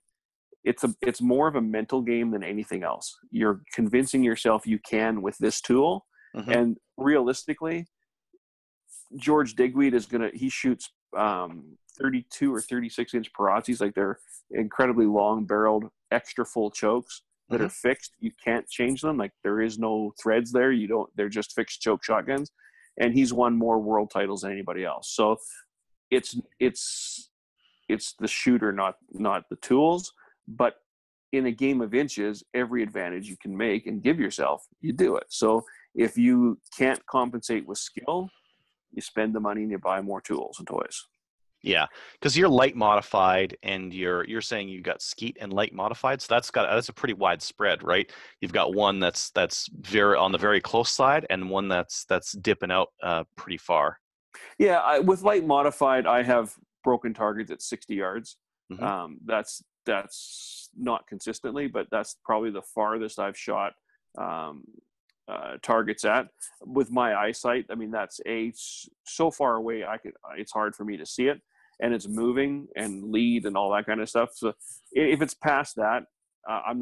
C: it's more of a mental game than anything else. You're convincing yourself you can with this tool. And realistically, George Digweed he shoots 32 or 36 inch Perazzis. Like, they're incredibly long barreled, extra full chokes that are fixed. You can't change them. Like, there is no threads there. They're just fixed choke shotguns. And he's won more world titles than anybody else. So it's the shooter, not the tools. But in a game of inches, every advantage you can make and give yourself, you do it. So if you can't compensate with skill, you spend the money and you buy more tools and toys.
B: Yeah, because you're light modified, and you're saying you got skeet and light modified, so that's a pretty wide spread, right? You've got one that's very on the very close side, and one that's dipping out pretty far.
C: Yeah, with light modified, I have broken targets at 60 yards. That's not consistently, but that's probably the farthest I've shot targets at. With my eyesight, I mean, that's so far away, it's hard for me to see it, and it's moving and lead and all that kind of stuff. So if it's past that, I'm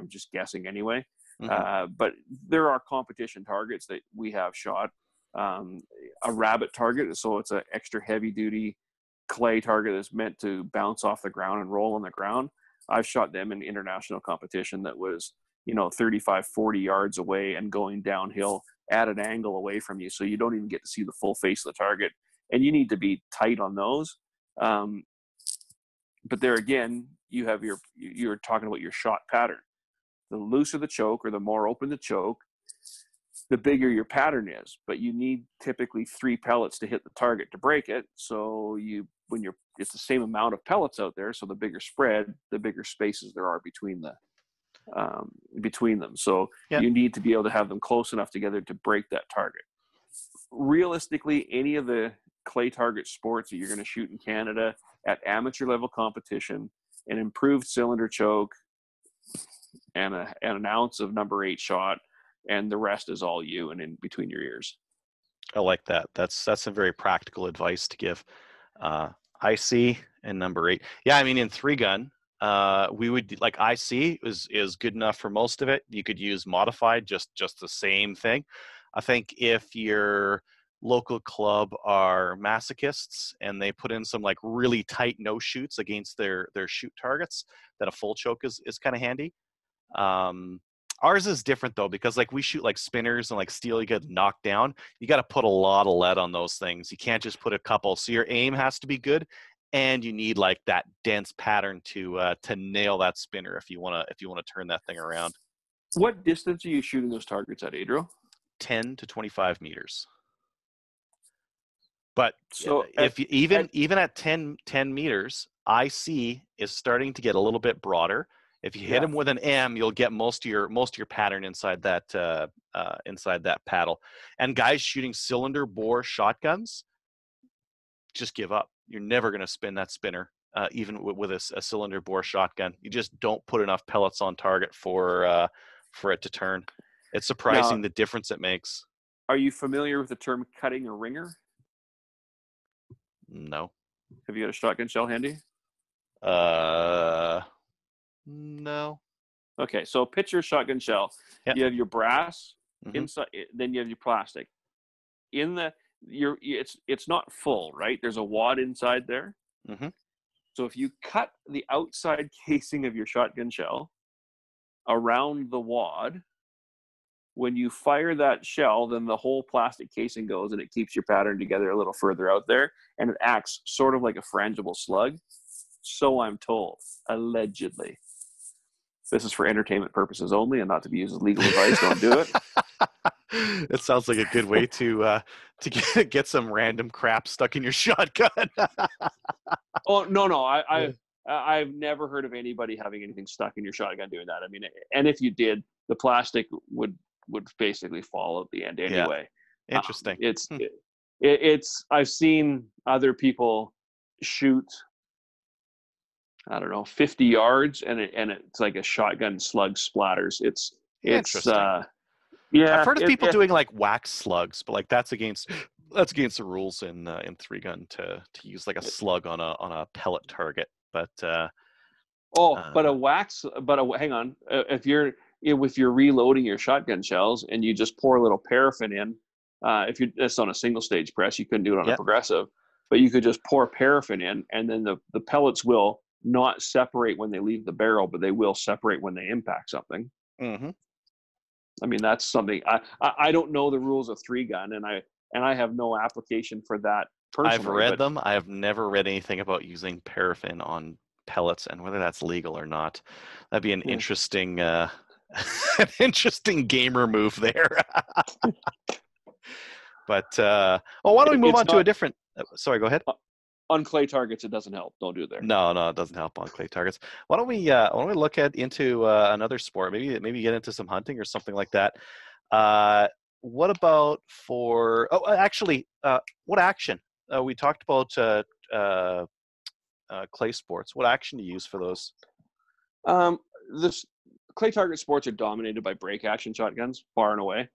C: just guessing anyway. But there are competition targets that we have shot. A rabbit target, so it's an extra heavy duty clay target that's meant to bounce off the ground and roll on the ground. I've shot them in international competition that was 35, 40 yards away and going downhill at an angle away from you. So you don't even get to see the full face of the target, and you need to be tight on those. But there again, you're talking about your shot pattern. The looser the choke, or the more open the choke, the bigger your pattern is. But you need typically 3 pellets to hit the target to break it. So it's the same amount of pellets out there. So the bigger spread, the bigger spaces there are between them. So you need to be able to have them close enough together to break that target. Realistically, any of the clay target sports that you're going to shoot in Canada at amateur level competition, an improved cylinder choke and an ounce of number 8 shot and the rest is all you and in between your ears.
B: I like that. That's some very practical advice to give. IC and number 8. Yeah, I mean, in 3-gun, we would like IC is good enough for most of it. You could use modified, just the same thing. I think if your local club are masochists and they put in some like really tight no shoots against their shoot targets, that a full choke is kind of handy. Ours is different though, because like we shoot like spinners and like steel, you get knocked down. You got to put a lot of lead on those things. You can't just put a couple. So your aim has to be good, and you need like that dense pattern to nail that spinner if you want to turn that thing around.
C: What distance are you shooting those targets at, Adriel?
B: 10 to 25 meters. But
C: so
B: if even at 10 meters, IC is starting to get a little bit broader. If you hit them with an M, you'll get most of your pattern inside that paddle. And guys shooting cylinder bore shotguns, just give up. You're never going to spin that spinner, even with a cylinder bore shotgun. You just don't put enough pellets on target for it to turn. It's surprising the difference it makes.
C: Are you familiar with the term cutting a ringer?
B: No.
C: Have you got a shotgun shell handy?
B: No.
C: Okay, so picture a shotgun shell. Yep. You have your brass inside, then you have your plastic. It's not full, right? There's a wad inside there.
B: Mm-hmm.
C: So if you cut the outside casing of your shotgun shell around the wad, when you fire that shell, then the whole plastic casing goes and it keeps your pattern together a little further out there, and it acts sort of like a frangible slug. So I'm told, allegedly. This is for entertainment purposes only and not to be used as legal advice. Don't do it.
B: It sounds like a good way to get some random crap stuck in your shotgun.
C: Oh, no. I've never heard of anybody having anything stuck in your shotgun doing that. I mean, and if you did, the plastic would basically fall at the end anyway.
B: Yeah. Interesting.
C: It's I've seen other people shoot, I don't know, 50 yards and it's like a shotgun slug splatters. It's
B: interesting.
C: I've
B: heard of people doing like wax slugs, but like that's against the rules in 3-gun to use like a slug on a pellet target. But
C: hang on, if you're reloading your shotgun shells and you just pour a little paraffin in, it's on a single stage press, you couldn't do it on a progressive, but you could just pour paraffin in, and then the pellets will not separate when they leave the barrel, but they will separate when they impact something.
B: Mm-hmm.
C: I mean, that's something I don't know the rules of 3-gun, and I have no application for that personally.
B: I've read them. I have never read anything about using paraffin on pellets and whether that's legal or not. That'd be an interesting an interesting gamer move there. But why don't we move on to a different sorry, go ahead.
C: On clay targets, it doesn't help. Don't do it there.
B: No, it doesn't help on clay targets. Why don't we look into another sport? Maybe get into some hunting or something like that. What about for? Oh, actually, what action? We talked about clay sports. What action do you use for those?
C: This clay target sports are dominated by break action shotguns, far and away.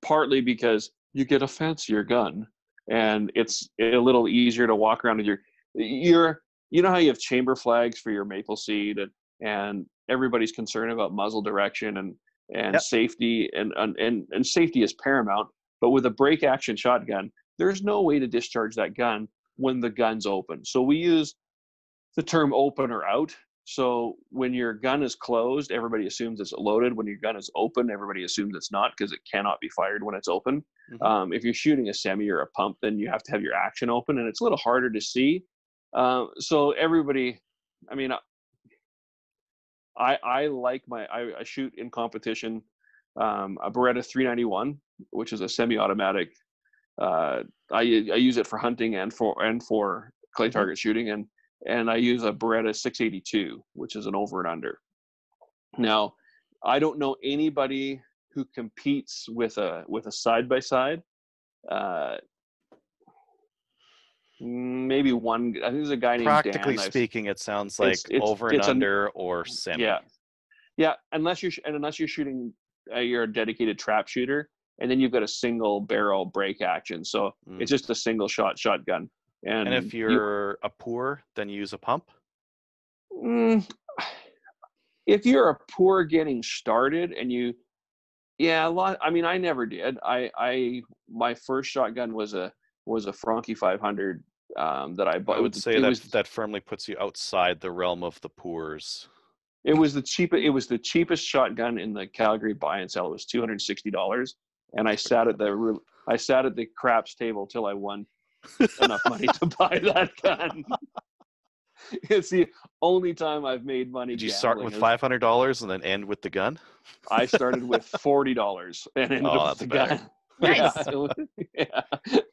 C: Partly because you get a fancier gun. And it's a little easier to walk around with your you know how you have chamber flags for your maple seed, and everybody's concerned about muzzle direction and safety, and safety is paramount. But with a break action shotgun, there's no way to discharge that gun when the gun's open. So we use the term open or out. So when your gun is closed, everybody assumes it's loaded. When your gun is open, everybody assumes it's not, because it cannot be fired when it's open. Mm-hmm. If you're shooting a semi or a pump, then you have to have your action open, and it's a little harder to see. So everybody, I mean, I shoot in competition a Beretta 391, which is a semi-automatic. I use it for hunting and for clay target shooting, and I use a Beretta 682, which is an over and under. Now, I don't know anybody who competes with a side-by-side. Maybe one. I think there's a guy named Dan.
B: Practically speaking, it sounds like over and under or semi.
C: Yeah. Unless you're shooting you're a dedicated trap shooter, and then you've got a single barrel break action. So it's just a single shot shotgun.
B: And if you're a poor, then you use a pump?
C: If you're a poor getting started and I never did. My first shotgun was a Franke 500 that I bought.
B: I would say that firmly puts you outside the realm of the poors.
C: It was the cheapest shotgun in the Calgary buy and sell. It was $260, and I sat at the craps table till I won enough money to buy that gun. It's the only time I've made money.
B: Did you start with $500 and then end with the gun?
C: I started with $40 and ended with the gun.
A: Nice.
C: Yeah.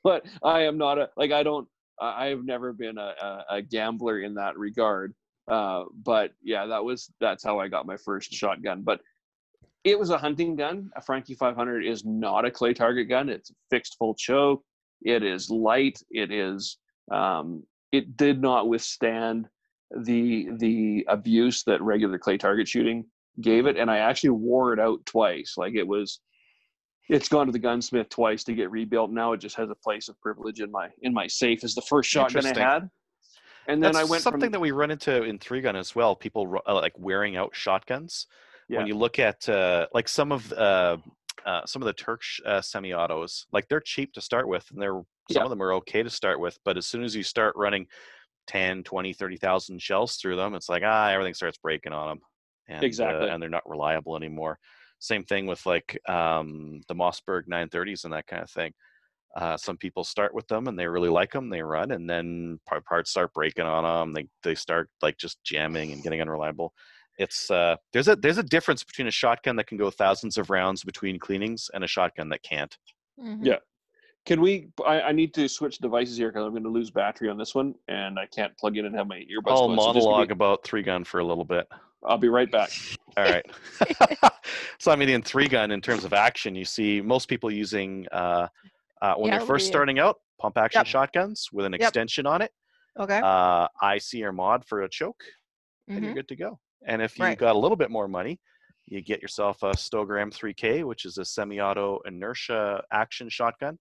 C: But I am not I've never been a gambler in that regard. But yeah, that's how I got my first shotgun. But it was a hunting gun. A Franke 500 is not a clay target gun. It's fixed full choke. It is light. It did not withstand the abuse that regular clay target shooting gave it, and I actually wore it out twice. Like it's gone to the gunsmith twice to get rebuilt. Now it just has a place of privilege in my safe as the first shotgun I had. And then
B: That's
C: I went
B: something that we run into in 3-gun as well. People like wearing out shotguns. Yeah. When you look at like some of the Turk semi-autos, like they're cheap to start with, and some of them are okay to start with, but as soon as you start running 10, 20, 30,000 shells through them, it's like everything starts breaking on them, and
C: exactly,
B: and they're not reliable anymore. Same thing with like the Mossberg 930s and that kind of thing. Some people start with them and they really like them, they run, and then parts start breaking on them. They start like just jamming and getting unreliable. It's there's a difference between a shotgun that can go thousands of rounds between cleanings and a shotgun that can't.
A: Mm-hmm.
C: Yeah. Can we? I need to switch devices here because I'm going to lose battery on this one, and I can't plug in and have my earbuds.
B: I'll monologue about 3-gun for a little bit.
C: I'll be right back.
B: All right. So I mean, in 3-gun, in terms of action, you see most people using when they're first starting out, pump action shotguns with an extension on it.
A: Okay.
B: IC or mod for a choke, and you're good to go. And if you
A: Right.
B: got a little bit more money, you get yourself a Stoeger M3K, which is a semi-auto inertia action shotgun.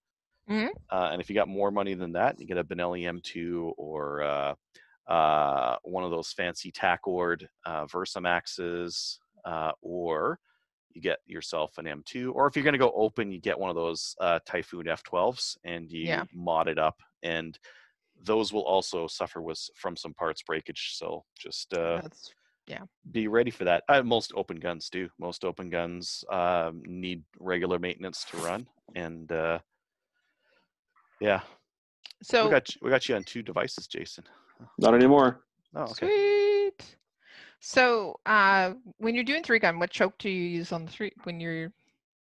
A: Mm-hmm.
B: And if you got more money than that, you get a Benelli M2 or one of those fancy Tackord Versamaxes, or you get yourself an M2. Or if you're going to go open, you get one of those Typhoon F12s and you mod it up. And those will also suffer from some parts breakage. So just be ready for that. Most open guns do. Most open guns need regular maintenance to run. And so we got you on 2 devices, Jason.
C: Not anymore.
B: Oh, okay.
A: Sweet. So when you're doing 3-gun, what choke do you use on the 3 when you're?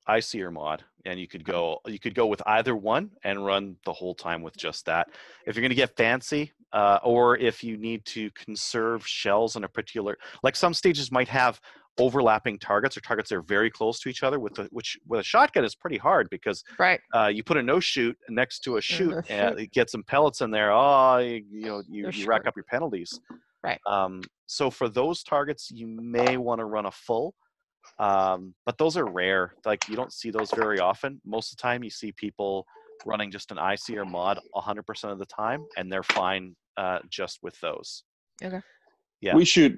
B: IC or mod, and you could go with either one and run the whole time with just that. If you're going to get fancy, or if you need to conserve shells in a particular, like some stages might have overlapping targets or targets that are very close to each other, which with a shotgun is pretty hard because you put a no shoot next to a shoot and it gets some pellets in there. You rack up your penalties.
A: Right.
B: So for those targets, you may want to run a full. But those are rare. Like you don't see those very often. Most of the time you see people running just an IC or mod 100% of the time, and they're fine just with those.
A: Okay.
C: Yeah. We shoot,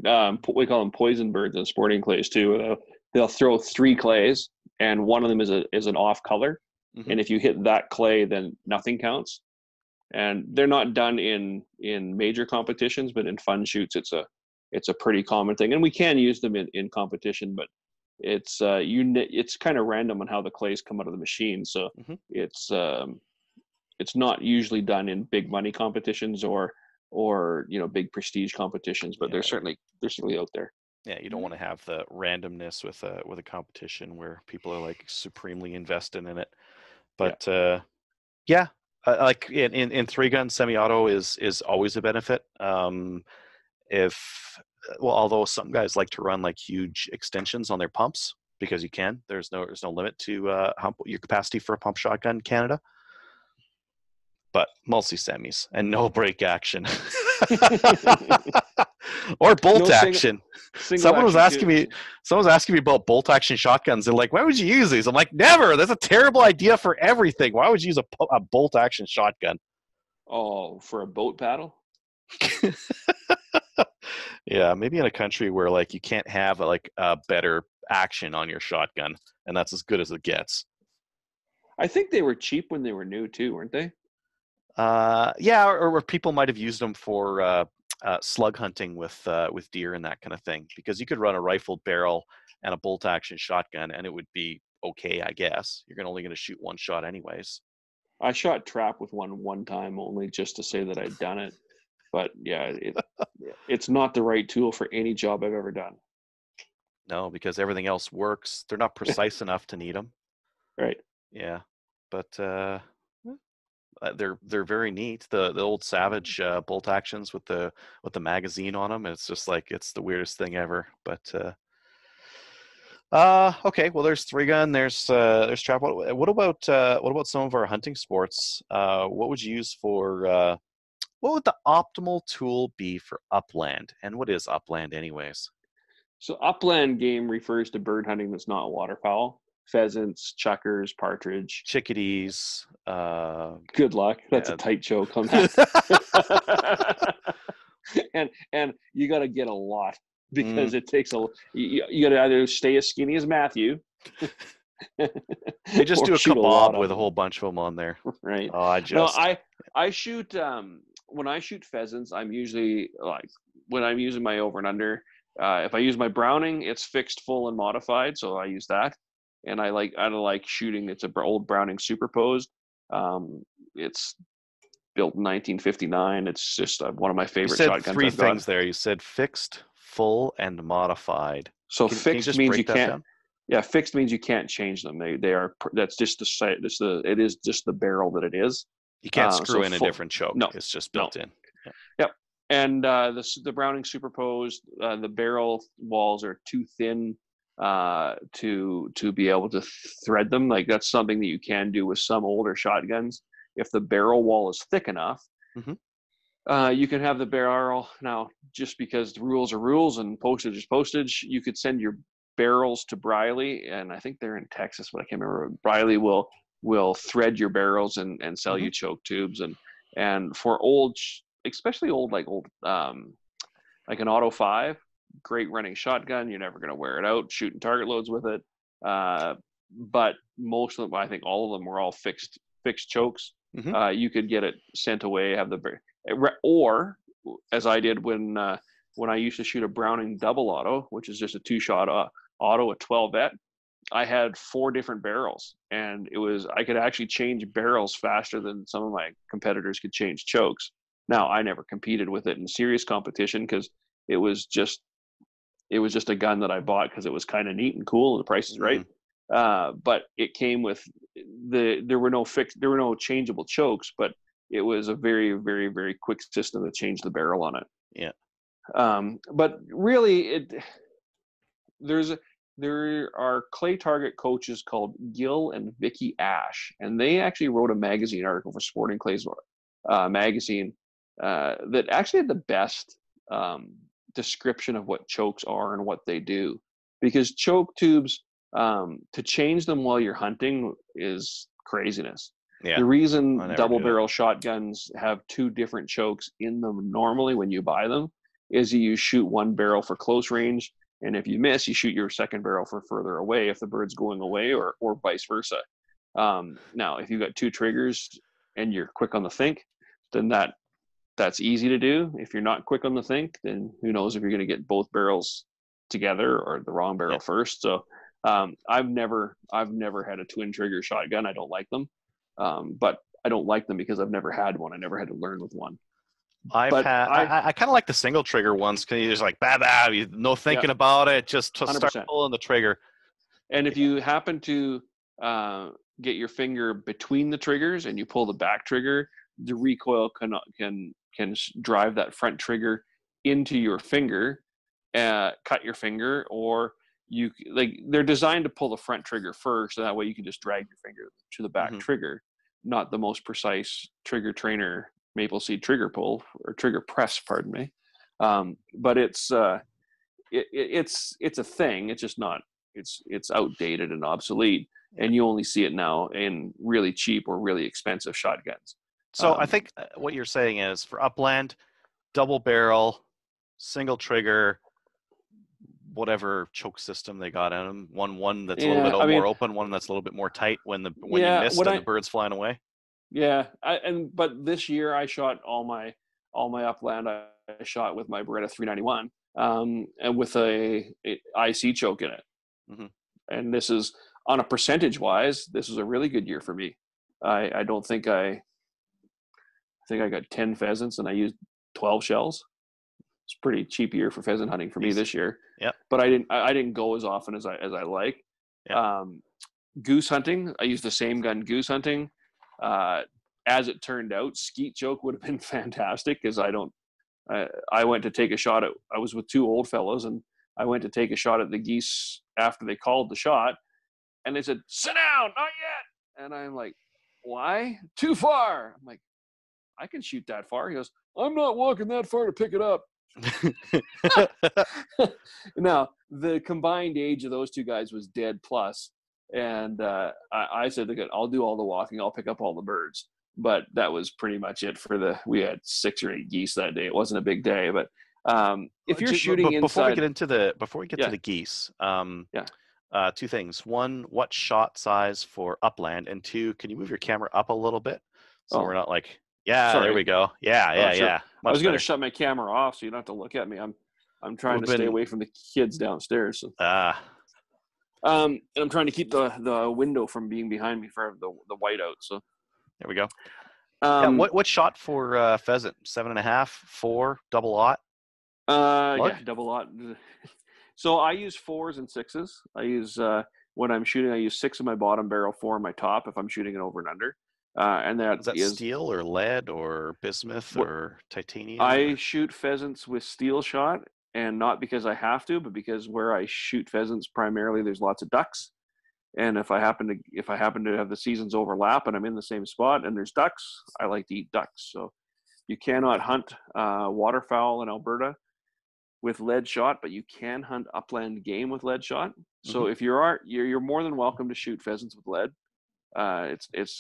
C: we call them poison birds in sporting clays too. They'll throw 3 clays and one of them is an off color. Mm-hmm. And if you hit that clay, then nothing counts. And they're not done in major competitions, but in fun shoots, it's a pretty common thing. And we can use them in competition, but it's kind of random on how the clays come out of the machine. So it's not usually done in big money competitions or big prestige competitions, but they're certainly out there.
B: Yeah, you don't want to have the randomness with a competition where people are like supremely invested in it. But like in 3-gun, semi-auto is always a benefit. Although some guys like to run like huge extensions on their pumps because you can. There's no limit to your capacity for a pump shotgun in Canada. But mostly semis and no break action. Or bolt action. Someone was asking me about bolt action shotguns. They're like, why would you use these? I'm like, never. That's a terrible idea for everything. Why would you use a bolt action shotgun?
C: Oh, for a boat paddle?
B: Yeah, maybe in a country where like you can't have like a better action on your shotgun, and that's as good as it gets.
C: I think they were cheap when they were new too, weren't they?
B: Yeah, or people might have used them for slug hunting with deer and that kind of thing, because you could run a rifled barrel and a bolt action shotgun and it would be okay, I guess. You're only going to shoot one shot anyways.
C: I shot trap with one time only just to say that I'd done it. But yeah, it's not the right tool for any job I've ever done.
B: No, because everything else works. They're not precise enough to need them.
C: Right.
B: Yeah, but they're very neat. The old Savage bolt actions with the magazine on them. It's just like, it's the weirdest thing ever. But okay, well, there's 3-gun, there's trap. What about some of our hunting sports? What would you use for what would the optimal tool be for upland? And what is upland anyways?
C: So upland game refers to bird hunting that's not waterfowl. Pheasants, chukars, partridge,
B: chickadees.
C: Good luck. That's a tight choke on that. and you got to get a lot, because it takes you got to either stay as skinny as Matthew.
B: They just do a kebab with a whole bunch of them on there,
C: right?
B: I
C: shoot when I shoot pheasants. I'm usually like, when I'm using my over and under. If I use my Browning, it's fixed, full, and modified, so I use that. And I like shooting. It's an old Browning superposed. It's built in 1959. It's just one of my favorite shotguns. You said
B: 3 things there. You said fixed, full, and modified.
C: So fixed means you can't. Yeah, fixed means you can't change them. They are. That's just the site. It is just the barrel that it is.
B: You can't screw in a different choke. No, it's just built in.
C: Yeah. Yep. And the Browning superposed, the barrel walls are too thin to be able to thread them. Like, that's something that you can do with some older shotguns. If the barrel wall is thick enough, you can have the barrel. Now, just because the rules are rules and postage is postage, you could send your barrels to Briley, and I think they're in Texas, but I can't remember. Briley will thread your barrels and sell you choke tubes, and for old, especially old like an Auto 5, great running shotgun. You're never going to wear it out shooting target loads with it. But most of them, I think all of them, were all fixed chokes. You could get it sent away, have or as I did when I used to shoot a Browning double auto, which is just a 2-shot auto, a 12-vet. I had 4 different barrels, and I could actually change barrels faster than some of my competitors could change chokes. Now, I never competed with it in serious competition, because it was just a gun that I bought because it was kind of neat and cool, and the price is right. But it came with there were no changeable chokes, but it was a very, very, very quick system to change the barrel on it.
B: Yeah.
C: But really, there are clay target coaches called Gil and Vicky Ash, and they actually wrote a magazine article for Sporting Clays magazine that actually had the best description of what chokes are and what they do. Because choke tubes, to change them while you're hunting is craziness. Yeah. The reason double barrel shotguns have 2 different chokes in them normally when you buy them is you shoot one barrel for close range, and if you miss, you shoot your second barrel for further away if the bird's going away, or vice versa. Now, if you've got 2 triggers and you're quick on the think, then that's easy to do. If you're not quick on the think, then who knows if you're going to get both barrels together or the wrong barrel first. So I've never had a twin trigger shotgun. I don't like them, but I don't like them because I've never had one. I never had to learn with one.
B: I kind of like the single trigger ones, because you just like no thinking about it, just to 100%. Start pulling the trigger.
C: And if you happen to get your finger between the triggers and you pull the back trigger, the recoil can drive that front trigger into your finger, cut your finger, or they're designed to pull the front trigger first, so that way you can just drag your finger to the back trigger. Not the most precise trigger trainer maple seed trigger pull or trigger press, pardon me. But it's a thing. It's just not. It's outdated and obsolete, and you only see it now in really cheap or really expensive shotguns.
B: So I think what you're saying is for upland, double barrel, single trigger, whatever choke system they got in them. One that's a little bit more open, one that's a little bit more tight when you missed and the bird's flying away.
C: Yeah, but this year I shot all my upland. I shot with my Beretta 391, and with a IC choke in it. Mm-hmm. And this is, on a percentage wise, this is a really good year for me. I don't think I got 10 pheasants and I used 12 shells. It's a pretty cheap year for pheasant hunting for me this year.
B: Yeah.
C: But I didn't go as often as I like.
B: Yep.
C: Goose hunting, I used the same gun goose hunting. As it turned out, skeet choke would have been fantastic because I went to take a shot at, I was with two old fellows and I went to take a shot at the geese after they called the shot and they said, "Sit down, not yet." And I'm like, "Why? Too far." I'm like, "I can shoot that far." He goes, "I'm not walking that far to pick it up." Now, the combined age of those two guys was dead plus. And I said, "I'll do all the walking. I'll pick up all the birds." But that was pretty much it we had 6 or 8 geese that day. It wasn't a big day, but if you're shooting inside.
B: Before we get to the geese, two things. One, what shot size for upland? And two, can you move your camera up a little bit so we're not like,
C: sorry.
B: There we go. Yeah.
C: Sure. I was going to shut my camera off so you don't have to look at me. I'm trying to stay away from the kids downstairs. So. And I'm trying to keep the window from being behind me for the whiteout. So
B: there we go. What shot for pheasant? 7.5, 4, double aught?
C: Yeah, double aught. So I use 4s and 6s. I use when I'm shooting, I use 6 in my bottom barrel, 4 in my top if I'm shooting it over and under. And
B: is that steel or lead or bismuth or titanium?
C: I shoot pheasants with steel shot. And not because I have to, but because where I shoot pheasants primarily, there's lots of ducks. And if I happen to have the seasons overlap and I'm in the same spot and there's ducks, I like to eat ducks. So you cannot hunt waterfowl in Alberta with lead shot, but you can hunt upland game with lead shot. So if you're more than welcome to shoot pheasants with lead.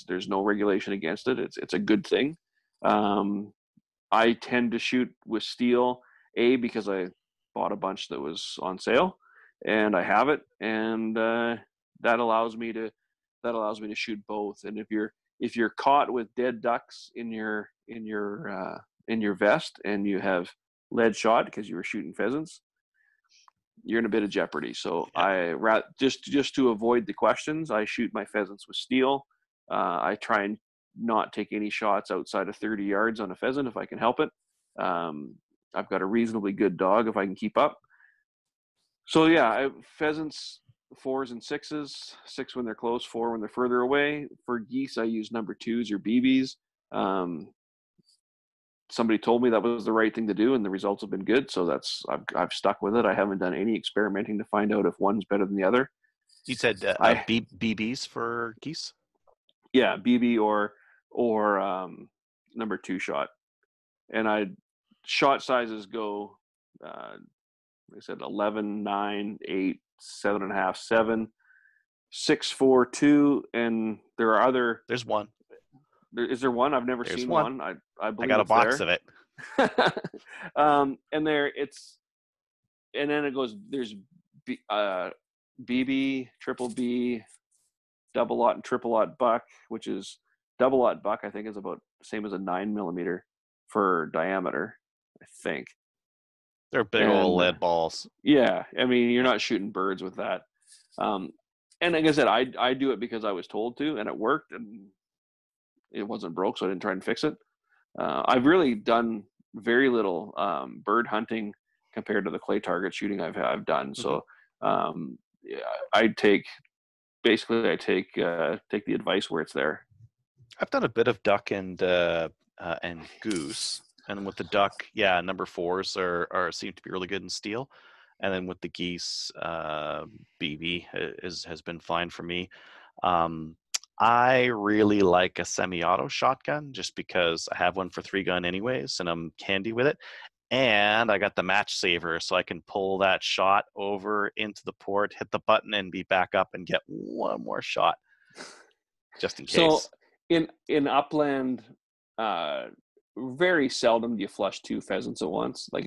C: There's no regulation against it. It's a good thing. I tend to shoot with steel, because I bought a bunch that was on sale and I have it, and that allows me to shoot both. And if you're caught with dead ducks in your vest and you have lead shot because you were shooting pheasants, you're in a bit of jeopardy. So just to avoid the questions, I shoot my pheasants with steel. I try and not take any shots outside of 30 yards on a pheasant if I can help it. I've got a reasonably good dog if I can keep up. So pheasants, 4s and 6s, 6 when they're close, 4 when they're further away. For geese, I use number 2s or BBs. Somebody told me that was the right thing to do and the results have been good. So I've stuck with it. I haven't done any experimenting to find out if one's better than the other.
B: You said BBs for geese?
C: Yeah, BB or number 2 shot. And shot sizes go, like I said, 11, 9, 8, 7.5, 7, 6, 4, 2, and there are other.
B: There's one.
C: Is there one? I've never seen one. I believe
B: I got a box of it.
C: And then it goes. There's BB, triple B, double aught and triple aught buck, which is double aught buck. I think is about the same as a 9mm for diameter. I think
B: they're big old lead balls.
C: Yeah, I mean you're not shooting birds with that. And like I said, I do it because I was told to, and it worked, and it wasn't broke, so I didn't try and fix it. I've really done very little bird hunting compared to the clay target shooting I've done. So I take the advice where it's there.
B: I've done a bit of duck and goose, and with the duck, number 4s are seem to be really good in steel, and then with the geese, BB has been fine for me. I really like a semi-auto shotgun just because I have one for 3-gun anyways, and I'm handy with it. And I got the match saver, so I can pull that shot over into the port, hit the button, and be back up and get one more shot, just in case.
C: So in upland, very seldom do you flush 2 pheasants at once. Like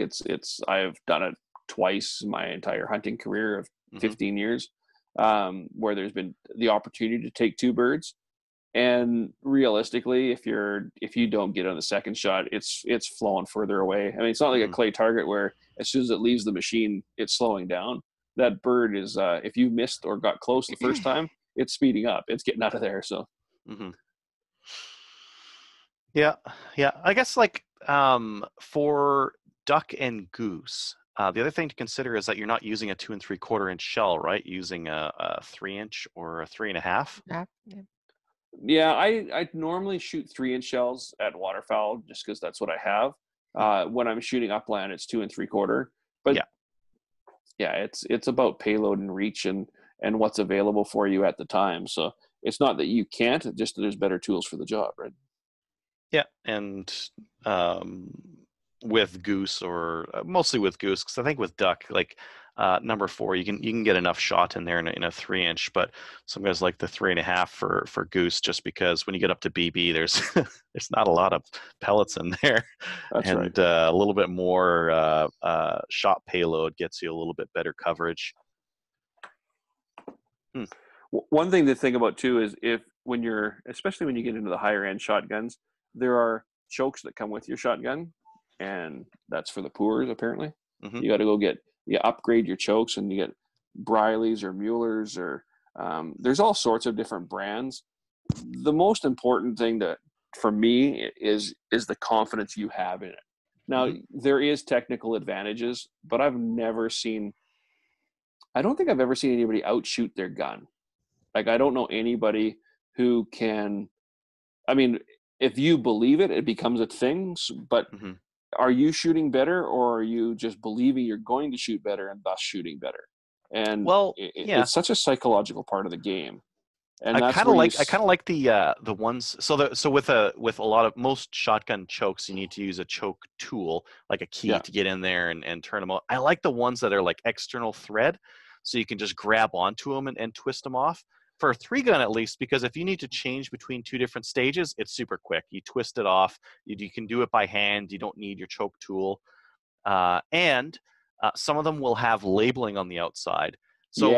C: I've done it twice in my entire hunting career of 15 years, where there's been the opportunity to take 2 birds. And realistically, if you don't get on the second shot, it's flowing further away. I mean, it's not like a clay target where as soon as it leaves the machine, it's slowing down. That bird is, if you missed or got close the first time, it's speeding up. It's getting out of there. So,
B: yeah. I guess like for duck and goose, the other thing to consider is that you're not using a 2 3/4 inch shell, right? Using a 3-inch or a 3.5.
C: Yeah, I normally shoot 3-inch shells at waterfowl just because that's what I have. When I'm shooting upland, it's 2 3/4. But yeah, it's about payload and reach and what's available for you at the time. So it's not that you can't, just that there's better tools for the job, right?
B: Yeah, and with goose, or mostly with goose, because I think with duck, like number 4, you can get enough shot in there in a 3-inch, but some guys like the 3.5 for goose, just because when you get up to BB, there's there's not a lot of pellets in there.
C: That's right.
B: A little bit more shot payload gets you a little bit better coverage.
C: One thing to think about too is especially when you get into the higher end shotguns, there are chokes that come with your shotgun, and that's for the poors apparently. You got to you upgrade your chokes, and you get Briley's or Mueller's, or there's all sorts of different brands. The most important thing for me is the confidence you have in it. Now, there is technical advantages, but I don't think I've ever seen anybody outshoot their gun. Like, I don't know anybody who can, I mean, if you believe it, it becomes a thing, but are you shooting better, or are you just believing you're going to shoot better and thus shooting better? And it's such a psychological part of the game. And
B: I kind of like the ones. So with a lot of most shotgun chokes, you need to use a choke tool, like a key to get in there and turn them out. I like the ones that are like external thread, so you can just grab onto them and twist them off. For a 3-gun at least, because if you need to change between 2 different stages, it's super quick. You twist it off. You can do it by hand. You don't need your choke tool. And some of them will have labeling on the outside. So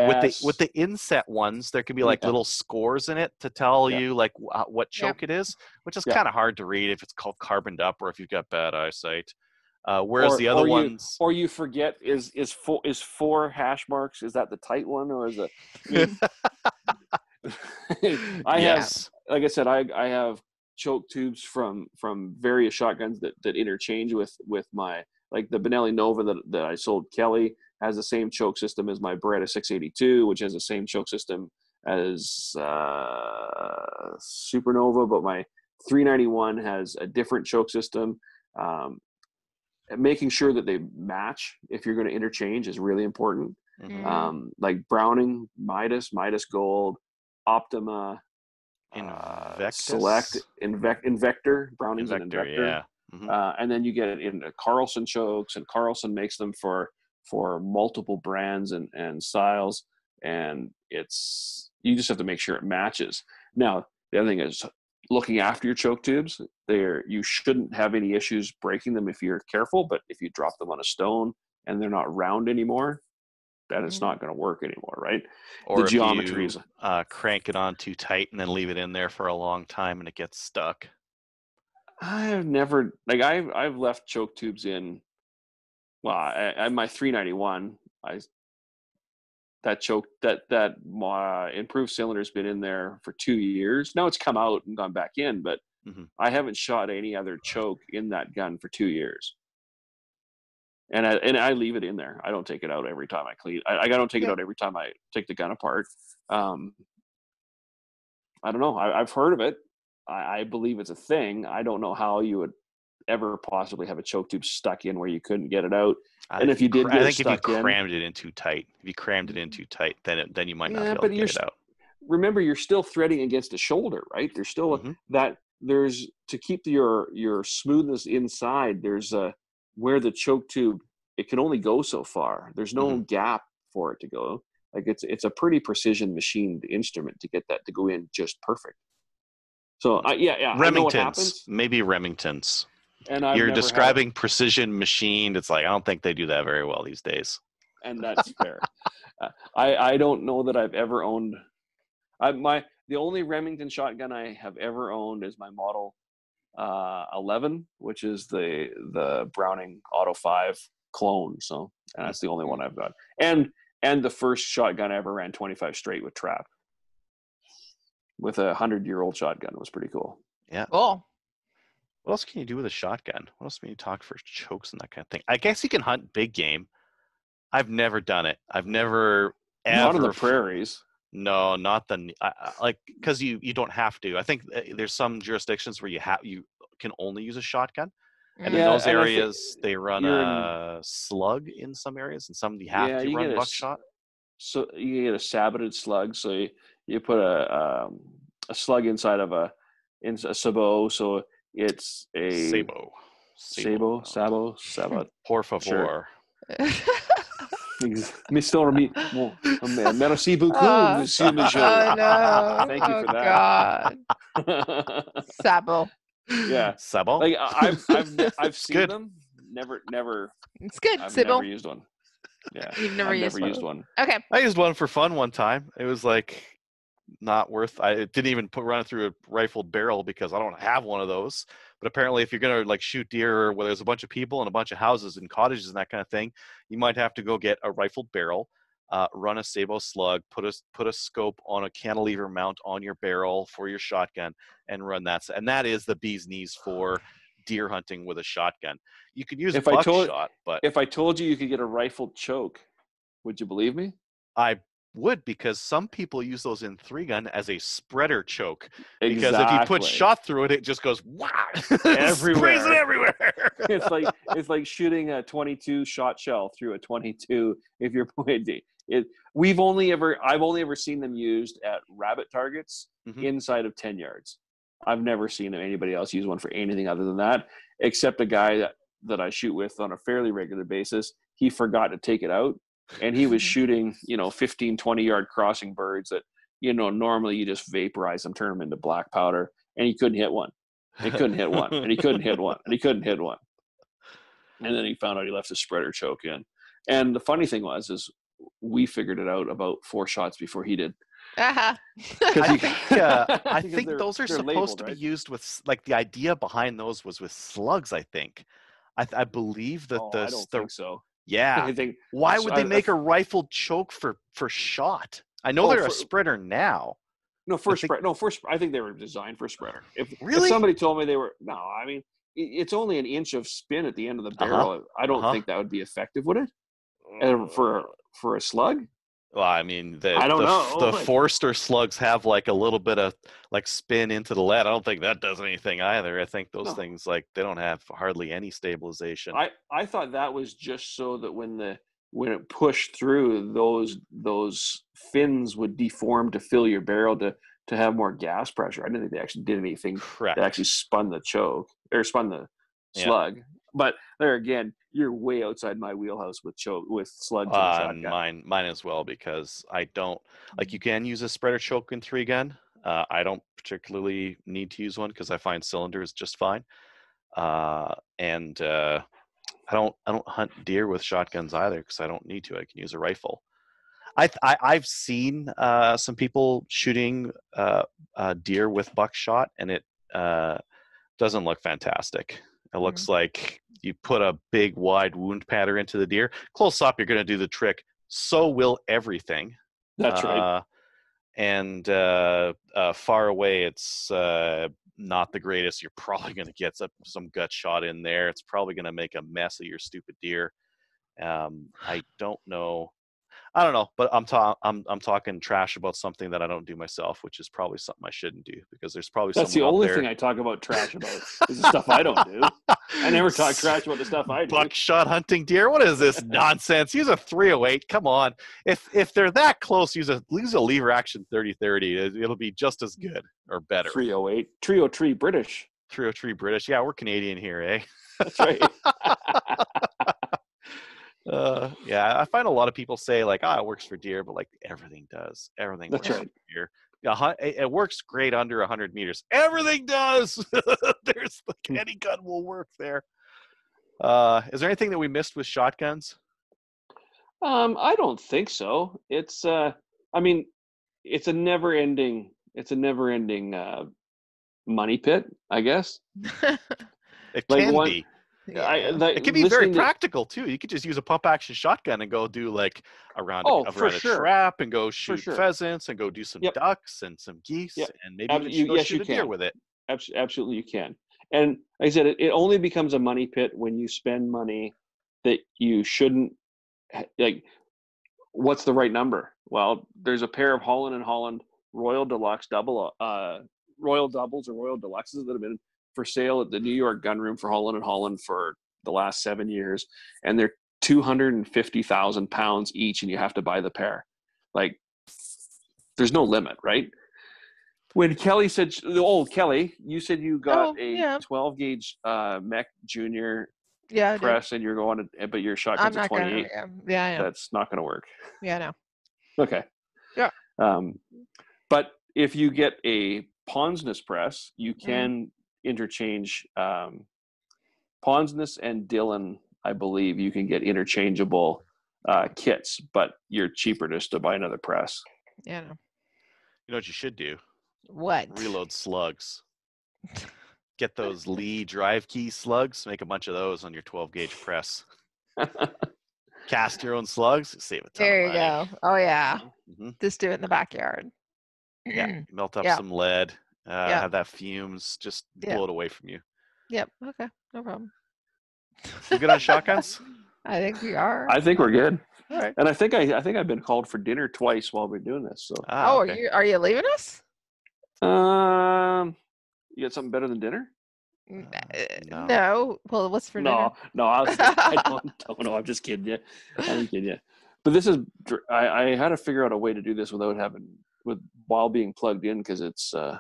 B: with the inset ones, there can be like little scores in it to tell you like what choke it is, which is kind of hard to read if it's called carboned up or if you've got bad eyesight. Whereas the other ones,
C: or you forget is 4 hash marks. Is that the tight one, or is it? I have, like I said, I have choke tubes from various shotguns that interchange with my, like the Benelli Nova that I sold Kelly has the same choke system as my Beretta 682, which has the same choke system as Supernova, but my 391 has a different choke system. Making sure that they match if you're going to interchange is really important. Like Browning, Midas Gold, Optima, Select, Invector, Browning's an Invector. And then you get it into Carlson chokes, and Carlson makes them for multiple brands and styles, and you just have to make sure it matches. Now, the other thing is looking after your choke tubes. You shouldn't have any issues breaking them if you're careful, but if you drop them on a stone and they're not round anymore, then it's not going to work anymore, right?
B: Or the geometry is crank it on too tight and then leave it in there for a long time and it gets stuck.
C: I've never, like, I've left choke tubes in. Well, I my 391, that improved cylinder's been in there for 2 years. Now it's come out and gone back in, but I haven't shot any other choke in that gun for 2 years. And I leave it in there. I don't take it out every time I clean. I don't take it out every time I take the gun apart. I don't know. I've heard of it. I believe it's a thing. I don't know how you would ever possibly have a choke tube stuck in where you couldn't get it out. And if you did get it stuck in,
B: if you crammed it in too tight, then you might not be able to get it out.
C: Remember, you're still threading against a shoulder, right? There's still to keep your smoothness inside. There's where the choke tube, it can only go so far. There's no gap for it to go. Like it's a pretty precision machined instrument to get that to go in just perfect. So I know what happens.
B: Maybe Remingtons.
C: And
B: you're describing precision machined. It's like, I don't think they do that very well these days.
C: And that's fair. I don't know that I've ever owned. The only Remington shotgun I have ever owned is my Model 11, which is the Browning Auto 5 clone. So that's the only one I've got. And the first shotgun I ever ran 25 straight with trap. With a 100-year-old shotgun. It was pretty cool.
B: Yeah.
A: Cool.
B: What else can you do with a shotgun? What else can you talk for chokes and that kind of thing? I guess you can hunt big game. I've never done it. I've never ever.
C: Not on the prairies.
B: No, not like, because you don't have to. I think there's some jurisdictions where you can only use a shotgun, and in those areas they run a slug in some areas, and some you have to run buckshot.
C: So you get a saboted slug. So you put a slug inside of a sabot. So it's a Sabo.
B: Por favor.
C: Sure. Merci beaucoup, Monsieur Michaud.
A: Oh no!
C: Thank you for that.
A: God. Sabo.
C: Yeah,
B: Sabo.
C: Like I've seen them. Never.
A: It's good.
C: I've
A: Sabo.
C: never used one. Yeah,
A: You've never used one. Okay.
B: I used one for fun one time. It was like not worth. I didn't even run it through a rifled barrel because I don't have one of those. But apparently, if you're gonna like shoot deer where there's a bunch of people and a bunch of houses and cottages and that kind of thing, you might have to go get a rifled barrel, run a Sabo slug, put a scope on a cantilever mount on your barrel for your shotgun, and run that. And that is the bee's knees for deer hunting with a shotgun. You could use buckshot, but
C: if I told you could get a rifled choke, would you believe me?
B: I would, because some people use those in 3-gun as a spreader choke. Because if you put shot through it, it just goes wow,
C: everywhere.
B: Sprays it everywhere.
C: it's like shooting a 22 shot shell through a 22. If you're pointing it, I've only ever seen them used at rabbit targets inside of 10 yards. I've never seen anybody else use one for anything other than that, except a guy that I shoot with on a fairly regular basis. He forgot to take it out. And he was shooting, 15, 20-yard crossing birds that, normally you just vaporize them, turn them into black powder, and he couldn't hit one. He couldn't hit one, and he couldn't hit one, and he couldn't hit one. And then he found out he left his spreader choke in. And the funny thing is we figured it out about 4 shots before he did.
A: Uh-huh.
B: I think those are supposed to be used with, like, the idea behind those was with slugs, I think. I believe that
C: I don't think so.
B: Yeah. Why would they make a rifled choke for shot? I know they're a spreader now.
C: No, I think they were designed for spreader. If
B: really?
C: If somebody told me they were, no, I mean, it's only an inch of spin at the end of the barrel. I don't think that would be effective, would it? For a slug?
B: Well, I mean,
C: I don't know.
B: The Forster slugs have like a little bit of like spin into the lead. I don't think that does anything either. I think those things, like, they don't have hardly any stabilization.
C: I thought that was just so that when it pushed through, those fins would deform to fill your barrel to have more gas pressure. I didn't think they actually did anything.
B: Correct.
C: That actually spun the choke or spun the slug. But there again, you're way outside my wheelhouse with slugs and shotgun.
B: Mine as well, because I don't like. You can use a spreader choke in 3-gun. I don't particularly need to use one because I find cylinders just fine. And I don't hunt deer with shotguns either because I don't need to. I can use a rifle. I've seen some people shooting deer with buckshot, and it doesn't look fantastic. It looks like you put a big wide wound pattern into the deer. Close up, you're going to do the trick. So will everything.
C: That's right.
B: And far away, it's not the greatest. You're probably going to get some gut shot in there. It's probably going to make a mess of your stupid deer. I don't know, but I'm talking trash about something that I don't do myself, which is probably something I shouldn't do, because there's probably
C: that's the only thing I talk about trash about is the stuff I don't do. I never talk trash about the stuff I do.
B: Buckshot hunting deer. What is this nonsense? Use a 308. Come on. If they're that close, use a lever action 30-30. It'll be just as good or better.
C: 308. 303 British.
B: 303 British. Yeah, we're Canadian here, eh?
C: That's right.
B: Yeah, I find a lot of people say like, it works for deer, but like everything does. Everything
C: That's
B: works
C: right.
B: for deer. Yeah, it works great under 100 meters. Everything does. There's like any gun will work there. Is there anything that we missed with shotguns?
C: I don't think so. It's I mean, it's a never-ending money pit, I guess.
B: It
C: Like
B: can be. It can be very practical too. You could just use a pump action shotgun and go do like around a trap and go shoot pheasants and go do some ducks and some geese and maybe even shoot a deer with it.
C: Absolutely, you can. And like I said, it only becomes a money pit when you spend money that you shouldn't. Like, what's the right number? Well, there's a pair of Holland & Holland Royal Deluxe Royal Doubles or Royal Deluxes that have been for sale at the New York Gun Room for Holland & Holland for the last 7 years, and they're 250,000 pounds each, and you have to buy the pair. Like, there's no limit, right? When Kelly said, Kelly, you said you got 12 gauge Mech Junior press, and you're going to, but your shotgun's at 28.
A: Yeah,
C: that's not going to work.
A: Yeah, no.
C: Okay.
A: Yeah.
C: But if you get a Ponsness press, you can interchange Ponsness and Dillon. I believe you can get interchangeable kits, but you're cheaper just to buy another press.
A: Yeah, no.
B: You know what you should do?
A: What?
B: Reload slugs. Get those Lee drive key slugs. Make a bunch of those on your 12 gauge press. Cast your own slugs. Save a ton
A: there
B: of money.
A: you go. Oh yeah. Just do it in the backyard.
B: Yeah. Melt up some lead. Have that fumes. Just blow it away from you.
A: Yep. Okay. No problem.
B: You good on shotguns?
A: I think we are.
C: I think we're good.
B: All right.
C: And I think I've been called for dinner twice while we're doing this. So.
B: Okay.
A: Are you leaving us?
C: You got something better than dinner?
A: No. Well, what's for dinner?
C: No. I don't know. I'm just kidding you. I'm kidding you. But this is. I had to figure out a way to do this while being plugged in, because it's. I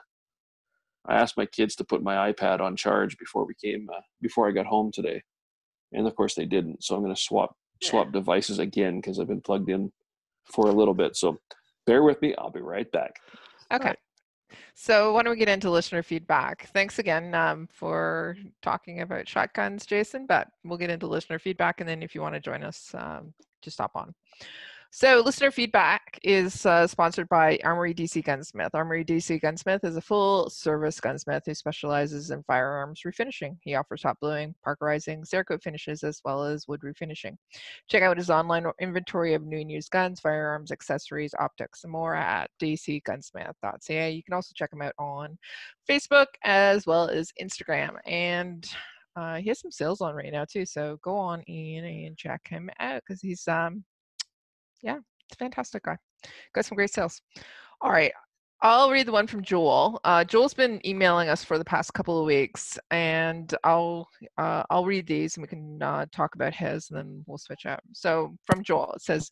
C: asked my kids to put my iPad on charge before I got home today, and of course they didn't. So I'm going to swap devices again because I've been plugged in for a little bit. So bear with me. I'll be right back.
A: Okay. Right. So why don't we get into listener feedback? Thanks again for talking about shotguns, Jason, but we'll get into listener feedback, and then if you want to join us, just hop on. So listener feedback is sponsored by Armory DC Gunsmith. Armory DC Gunsmith is a full-service gunsmith who specializes in firearms refinishing. He offers hot bluing, parkerizing, Cerakote finishes, as well as wood refinishing. Check out his online inventory of new and used guns, firearms, accessories, optics, and more at dcgunsmith.ca. You can also check him out on Facebook as well as Instagram. And he has some sales on right now too, so go on in and check him out because he's yeah, it's a fantastic guy. Got some great sales. All right, I'll read the one from Joel. Joel's been emailing us for the past couple of weeks, and I'll read these and we can talk about his, and then we'll switch out. So from Joel, it says,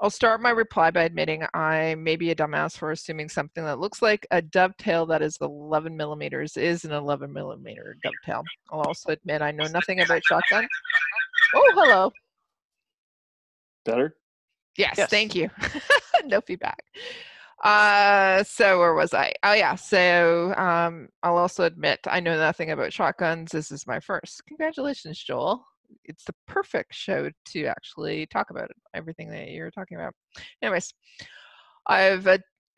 A: I'll start my reply by admitting I may be a dumbass for assuming something that looks like a dovetail that is 11 millimeters is an 11 millimeter dovetail. I'll also admit I know nothing about shotguns. Oh, hello.
C: Better?
A: Yes, thank you. No feedback. So where was I? Oh yeah. So I'll also admit I know nothing about shotguns. This is my first. Congratulations, Joel. It's the perfect show to actually talk about everything that you're talking about. Anyways, I've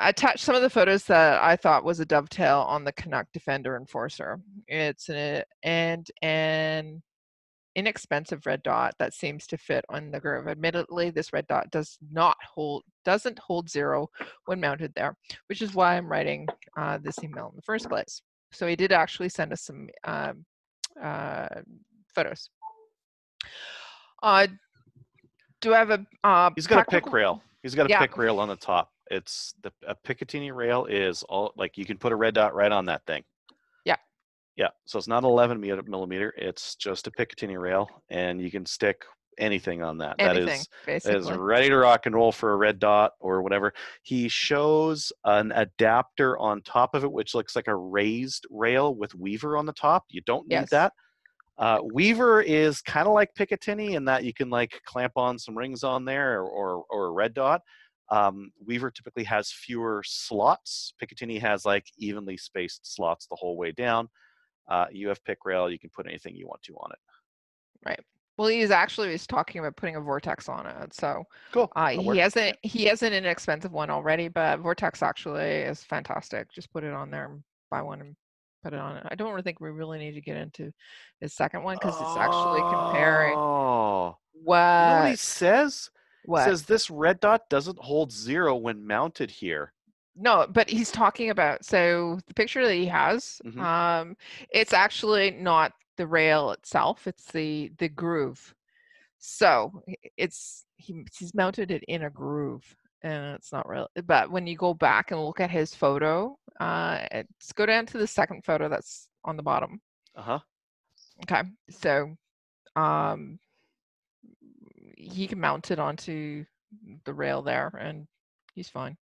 A: attached some of the photos that I thought was a dovetail on the Canuck Defender Enforcer. It's an inexpensive red dot that seems to fit on the groove. Admittedly, this red dot doesn't hold zero when mounted there, which is why I'm writing this email in the first place. So he did actually send us some photos. Do I have a
B: he's got a pick rail. He's got a pick rail on the top. It's a Picatinny rail is all like you can put a red dot right on that thing. Yeah, so it's not 11 millimeter. It's just a Picatinny rail, and you can stick anything on that.
A: Anything,
B: that is
A: basically.
B: ready to rock and roll for a red dot or whatever. He shows an adapter on top of it, which looks like a raised rail with Weaver on the top. You don't need that. Weaver is kind of like Picatinny in that you can like clamp on some rings on there or a red dot. Weaver typically has fewer slots. Picatinny has like evenly spaced slots the whole way down. You have pick rail. You can put anything you want to on it.
A: Right. Well, he's talking about putting a vortex on it. So
B: cool.
A: He has an inexpensive one already, but vortex actually is fantastic. Just put it on there and buy one and put it on it. I don't really think we really need to get into his second one because it's actually comparing.
B: What?
A: You
B: know what he says?
A: What?
B: He says this red dot doesn't hold 0 when mounted here.
A: No, but he's talking about, so the picture that he has, it's actually not the rail itself, it's the groove. So he's mounted it in a groove, and it's not real. But when you go back and look at his photo, let's go down to the second photo that's on the bottom. Okay, so he can mount it onto the rail there, and he's fine.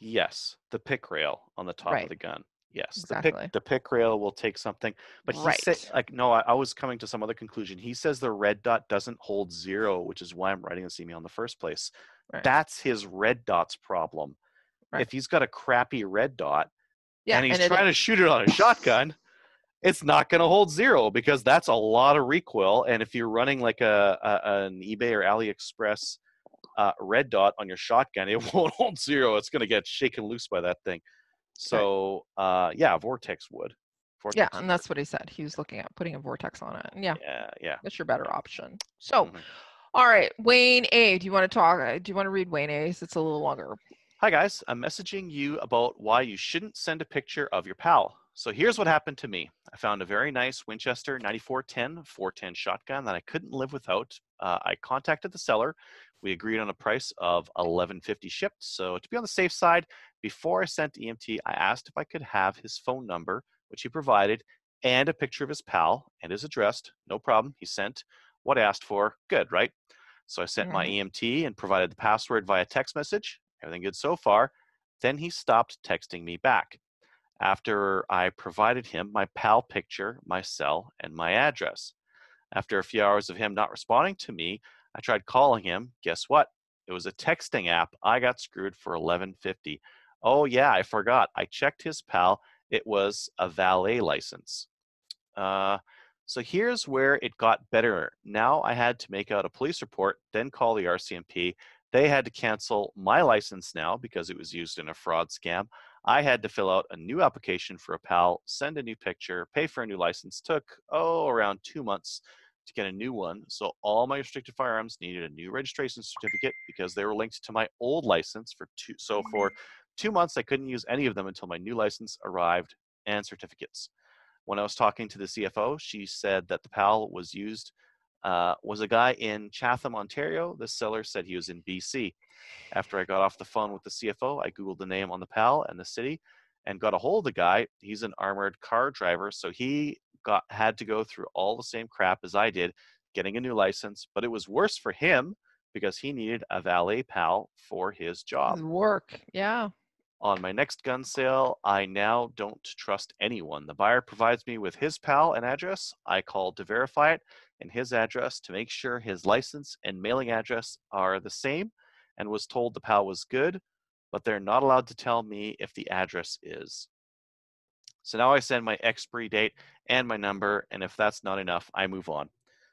B: Yes, the pick rail on the top of the gun. Yes,
A: exactly.
B: the pick rail will take something. But he said, like, no, I was coming to some other conclusion. He says the red dot doesn't hold 0, which is why I'm writing this email in the first place. That's his red dot's problem. If he's got a crappy red dot and he's trying to shoot it on a shotgun, it's not going to hold 0 because that's a lot of recoil. And if you're running like an eBay or AliExpress red dot on your shotgun, it won't hold 0. It's going to get shaken loose by that thing. So vortex would.
A: And that's what he said. He was looking at putting a vortex on it. And yeah, that's your better option. So all right, Wayne A, do you want to talk? Do you want to read Wayne A's? It's a little longer.
B: Hi guys, I'm messaging you about why you shouldn't send a picture of your PAL. So here's what happened to me. I found a very nice Winchester 9410 410 shotgun that I couldn't live without. I contacted the seller. We agreed on a price of $11.50 shipped. So to be on the safe side, before I sent EMT, I asked if I could have his phone number, which he provided, and a picture of his PAL, and is addressed. No problem. He sent what I asked for. Good, right? So I sent my EMT and provided the password via text message. Everything good so far. Then he stopped texting me back. After I provided him my PAL picture, my cell, and my address. After a few hours of him not responding to me, I tried calling him. Guess what? It was a texting app. I got screwed for $11.50. Oh yeah, I forgot. I checked his PAL. It was a valet license. So here's where it got better. Now I had to make out a police report, then call the RCMP. They had to cancel my license now because it was used in a fraud scam. I had to fill out a new application for a PAL, send a new picture, pay for a new license. Took, around 2 months to get a new one. So all my restricted firearms needed a new registration certificate because they were linked to my old license for 2 months, I couldn't use any of them until my new license arrived and certificates. When I was talking to the CFO, she said that the PAL was used, was a guy in Chatham, Ontario. The seller said he was in BC. After I got off the phone with the CFO, I Googled the name on the PAL and the city and got a hold of the guy. He's an armored car driver, so he had to go through all the same crap as I did, getting a new license, but it was worse for him because he needed a valet PAL for his job.
A: His work, yeah.
B: On my next gun sale, I now don't trust anyone. The buyer provides me with his PAL and address. I called to verify it and his address to make sure his license and mailing address are the same, and was told the PAL was good, but they're not allowed to tell me if the address is. So now I send my expiry date and my number, and if that's not enough, I move on.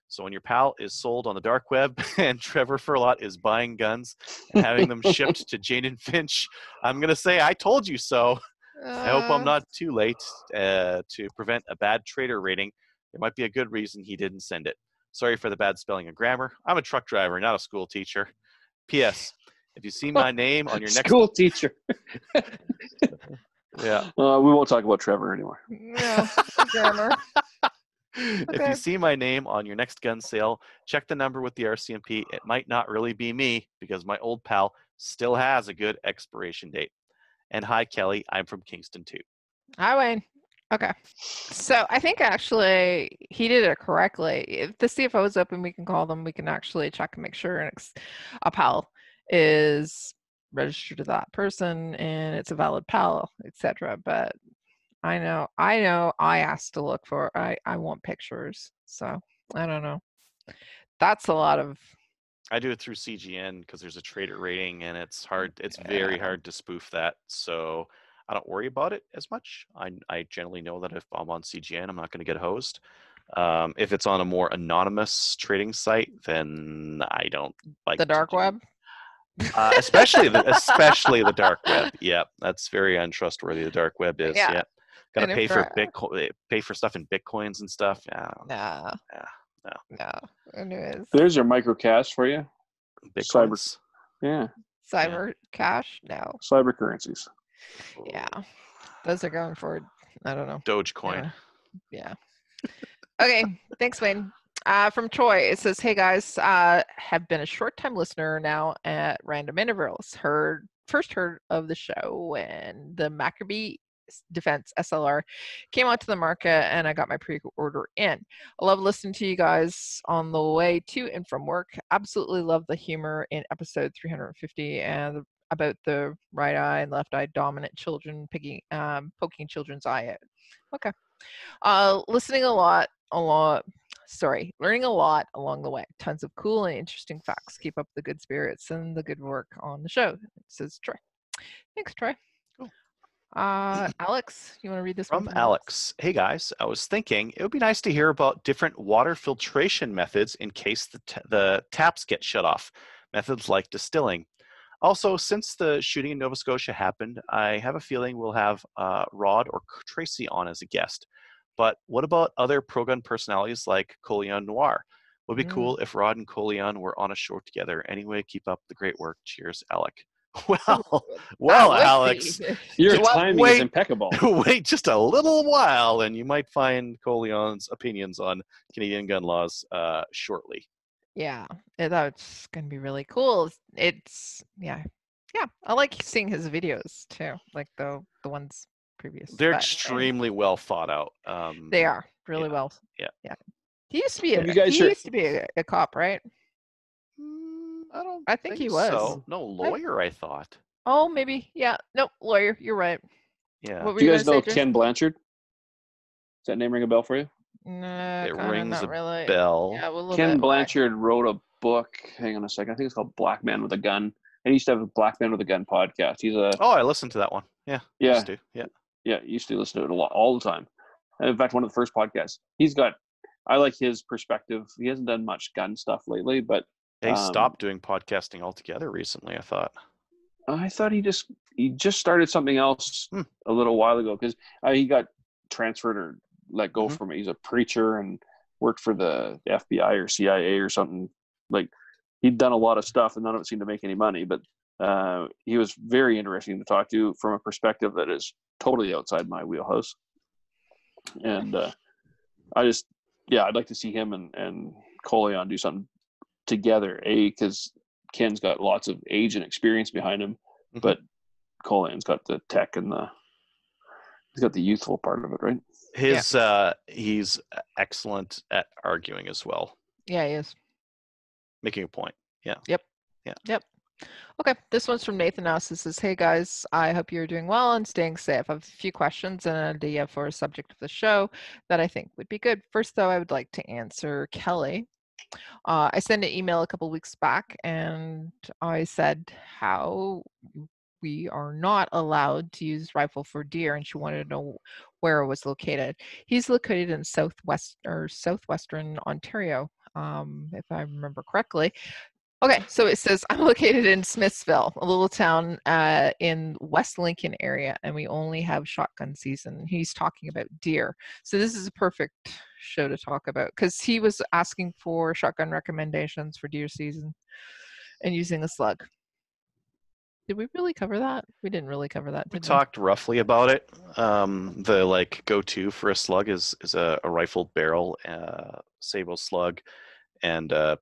B: So when your PAL is sold on the dark web and Trevor Furlot is buying guns and having them shipped to Jane and Finch, I'm going to say, I told you so. I hope I'm not too late to prevent a bad trader rating. There might be a good reason he didn't send it. Sorry for the bad spelling and grammar. I'm a truck driver, not a school teacher. P.S. If you see my name on your next
C: school teacher.
B: Yeah.
C: We won't talk about Trevor anymore.
A: Yeah, grammar.
B: If you see my name on your next gun sale, check the number with the RCMP. It might not really be me because my old PAL still has a good expiration date. And hi, Kelly. I'm from Kingston too.
A: Hi, Wayne. Okay. So I think actually he did it correctly. If the CFO is open, we can call them. We can actually check and make sure a PAL is registered to that person and it's a valid PAL, etc. But I know I asked to look for, I want pictures. So I don't know. That's a lot of.
B: I do it through CGN because there's a trader rating and it's very hard to spoof that. So I don't worry about it as much. I generally know that if I'm on CGN, I'm not going to get hosed. If it's on a more anonymous trading site, then I don't like
A: the dark web.
B: Especially the dark web. Yeah, that's very untrustworthy. The dark web is. Yeah, got to pay for Bitcoin, pay for stuff in Bitcoins and stuff.
A: No. Anyways.
C: There's your microcast for you.
B: Bitcoins.
A: Cyber cash? No.
C: Cyber currencies.
A: Yeah. Those are going forward. I don't know.
B: Dogecoin.
A: Yeah. Okay. Thanks, Wayne. From Troy, it says, "Hey guys, have been a short-time listener now at random intervals. First heard of the show when the Maccabee Defense SLR came onto the market and I got my pre-order in. I love listening to you guys on the way to and from work. Absolutely love the humor in episode 350 and about the right eye and left eye dominant children poking children's eye out. Okay. Learning a lot along the way. Tons of cool and interesting facts. Keep up the good spirits and the good work on the show," says Troy. Thanks, Troy.
B: Cool.
A: Alex, you want to read this
B: from
A: one?
B: Alex? Hey guys, I was thinking it would be nice to hear about different water filtration methods in case the taps get shut off. Methods like distilling. Also, since the shooting in Nova Scotia happened, I have a feeling we'll have Rod or Tracy on as a guest. But what about other pro-gun personalities like Coleon Noir? Would be cool if Rod and Coleon were on a show together. Anyway, keep up the great work. Cheers, Alec. Well, Alex,
C: your timing is impeccable.
B: Wait just a little while, and you might find Coleon's opinions on Canadian gun laws shortly.
A: Yeah, that's going to be really cool. It's I like seeing his videos too, like the ones previous.
B: They're extremely well thought out.
A: They are really well. Yeah. He used to be a cop, right? I think he was.
B: So. No, lawyer, I thought.
A: Oh, maybe. Yeah. No, lawyer. You're right.
B: Yeah.
C: Do you guys know Ken Blanchard? Does that name ring a bell for you?
A: No,
B: it rings
A: a
B: bell.
A: Yeah,
C: Ken Blanchard wrote a book. Hang on a second. I think it's called Black Man with a Gun. And he used to have a Black Man with a Gun podcast.
B: I listened to that one. Yeah.
C: Used to. Used to listen to it a lot, all the time. And in fact, one of the first podcasts. I like his perspective. He hasn't done much gun stuff lately, but
B: he stopped doing podcasting altogether recently, I thought.
C: I thought he just started something else a little while ago because he got transferred or let go from it. He's a preacher and worked for the FBI or CIA or something. Like, he'd done a lot of stuff and none of it seemed to make any money, but he was very interesting to talk to from a perspective that is totally outside my wheelhouse. And I'd like to see him and Coleon do something together, because Ken's got lots of age and experience behind him, but Coleon's got the tech and he's got the youthful part of it, right?
B: He's excellent at arguing as well.
A: Yeah, he is.
B: Making a point. Yeah.
A: Yep. Okay, this one's from Nathan House. It says, "Hey guys, I hope you're doing well and staying safe. I have a few questions and an idea for a subject of the show that I think would be good. First, though, I would like to answer Kelly. I sent an email a couple weeks back and I said how we are not allowed to use rifle for deer, and she wanted to know where it was located. He's located in southwestern Ontario, if I remember correctly. Okay, so it says, I'm located in Smithsville, a little town in West Lincoln area, and we only have shotgun season. He's talking about deer. So this is a perfect show to talk about because he was asking for shotgun recommendations for deer season and using a slug. Did we really cover that? We didn't really cover that, did we?
B: Talked roughly about it. The go-to for a slug is a rifled barrel, Sabo slug, and a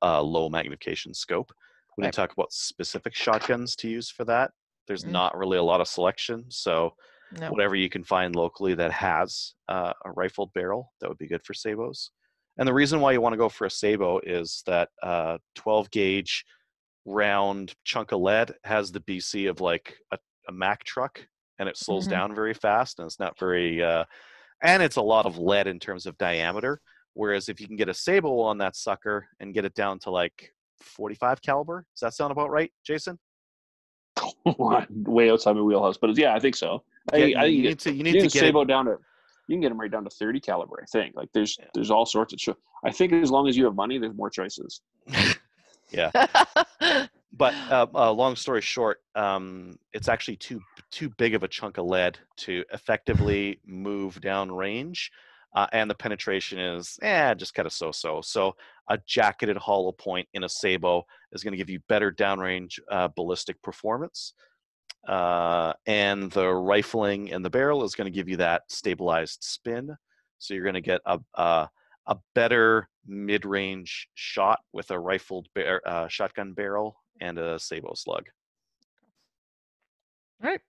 B: low magnification scope. We didn't talk about specific shotguns to use for that. There's not really a lot of selection, so
A: No.
B: whatever you can find locally that has a rifled barrel. That would be good for sabos. And the reason why you want to go for a sabo is that 12 gauge round chunk of lead has the BC of like a Mack truck, and it slows down very fast, and it's not very and it's a lot of lead in terms of diameter. Whereas if you can get a sabo on that sucker and get it down to like 45 caliber, does that sound about right, Jason?
C: Way outside my wheelhouse, but yeah, I think so.
B: You need to get
C: sabo down to, you can get them right down to 30 caliber. I think like there's all sorts of. I think as long as you have money, there's more choices.
B: Yeah. But long story short, it's actually too big of a chunk of lead to effectively move down range, and the penetration is just kind of so-so. So a jacketed hollow point in a sabo is going to give you better downrange ballistic performance, and the rifling in the barrel is going to give you that stabilized spin. So you're going to get a better mid-range shot with a rifled shotgun barrel and a sabo slug.
A: All right.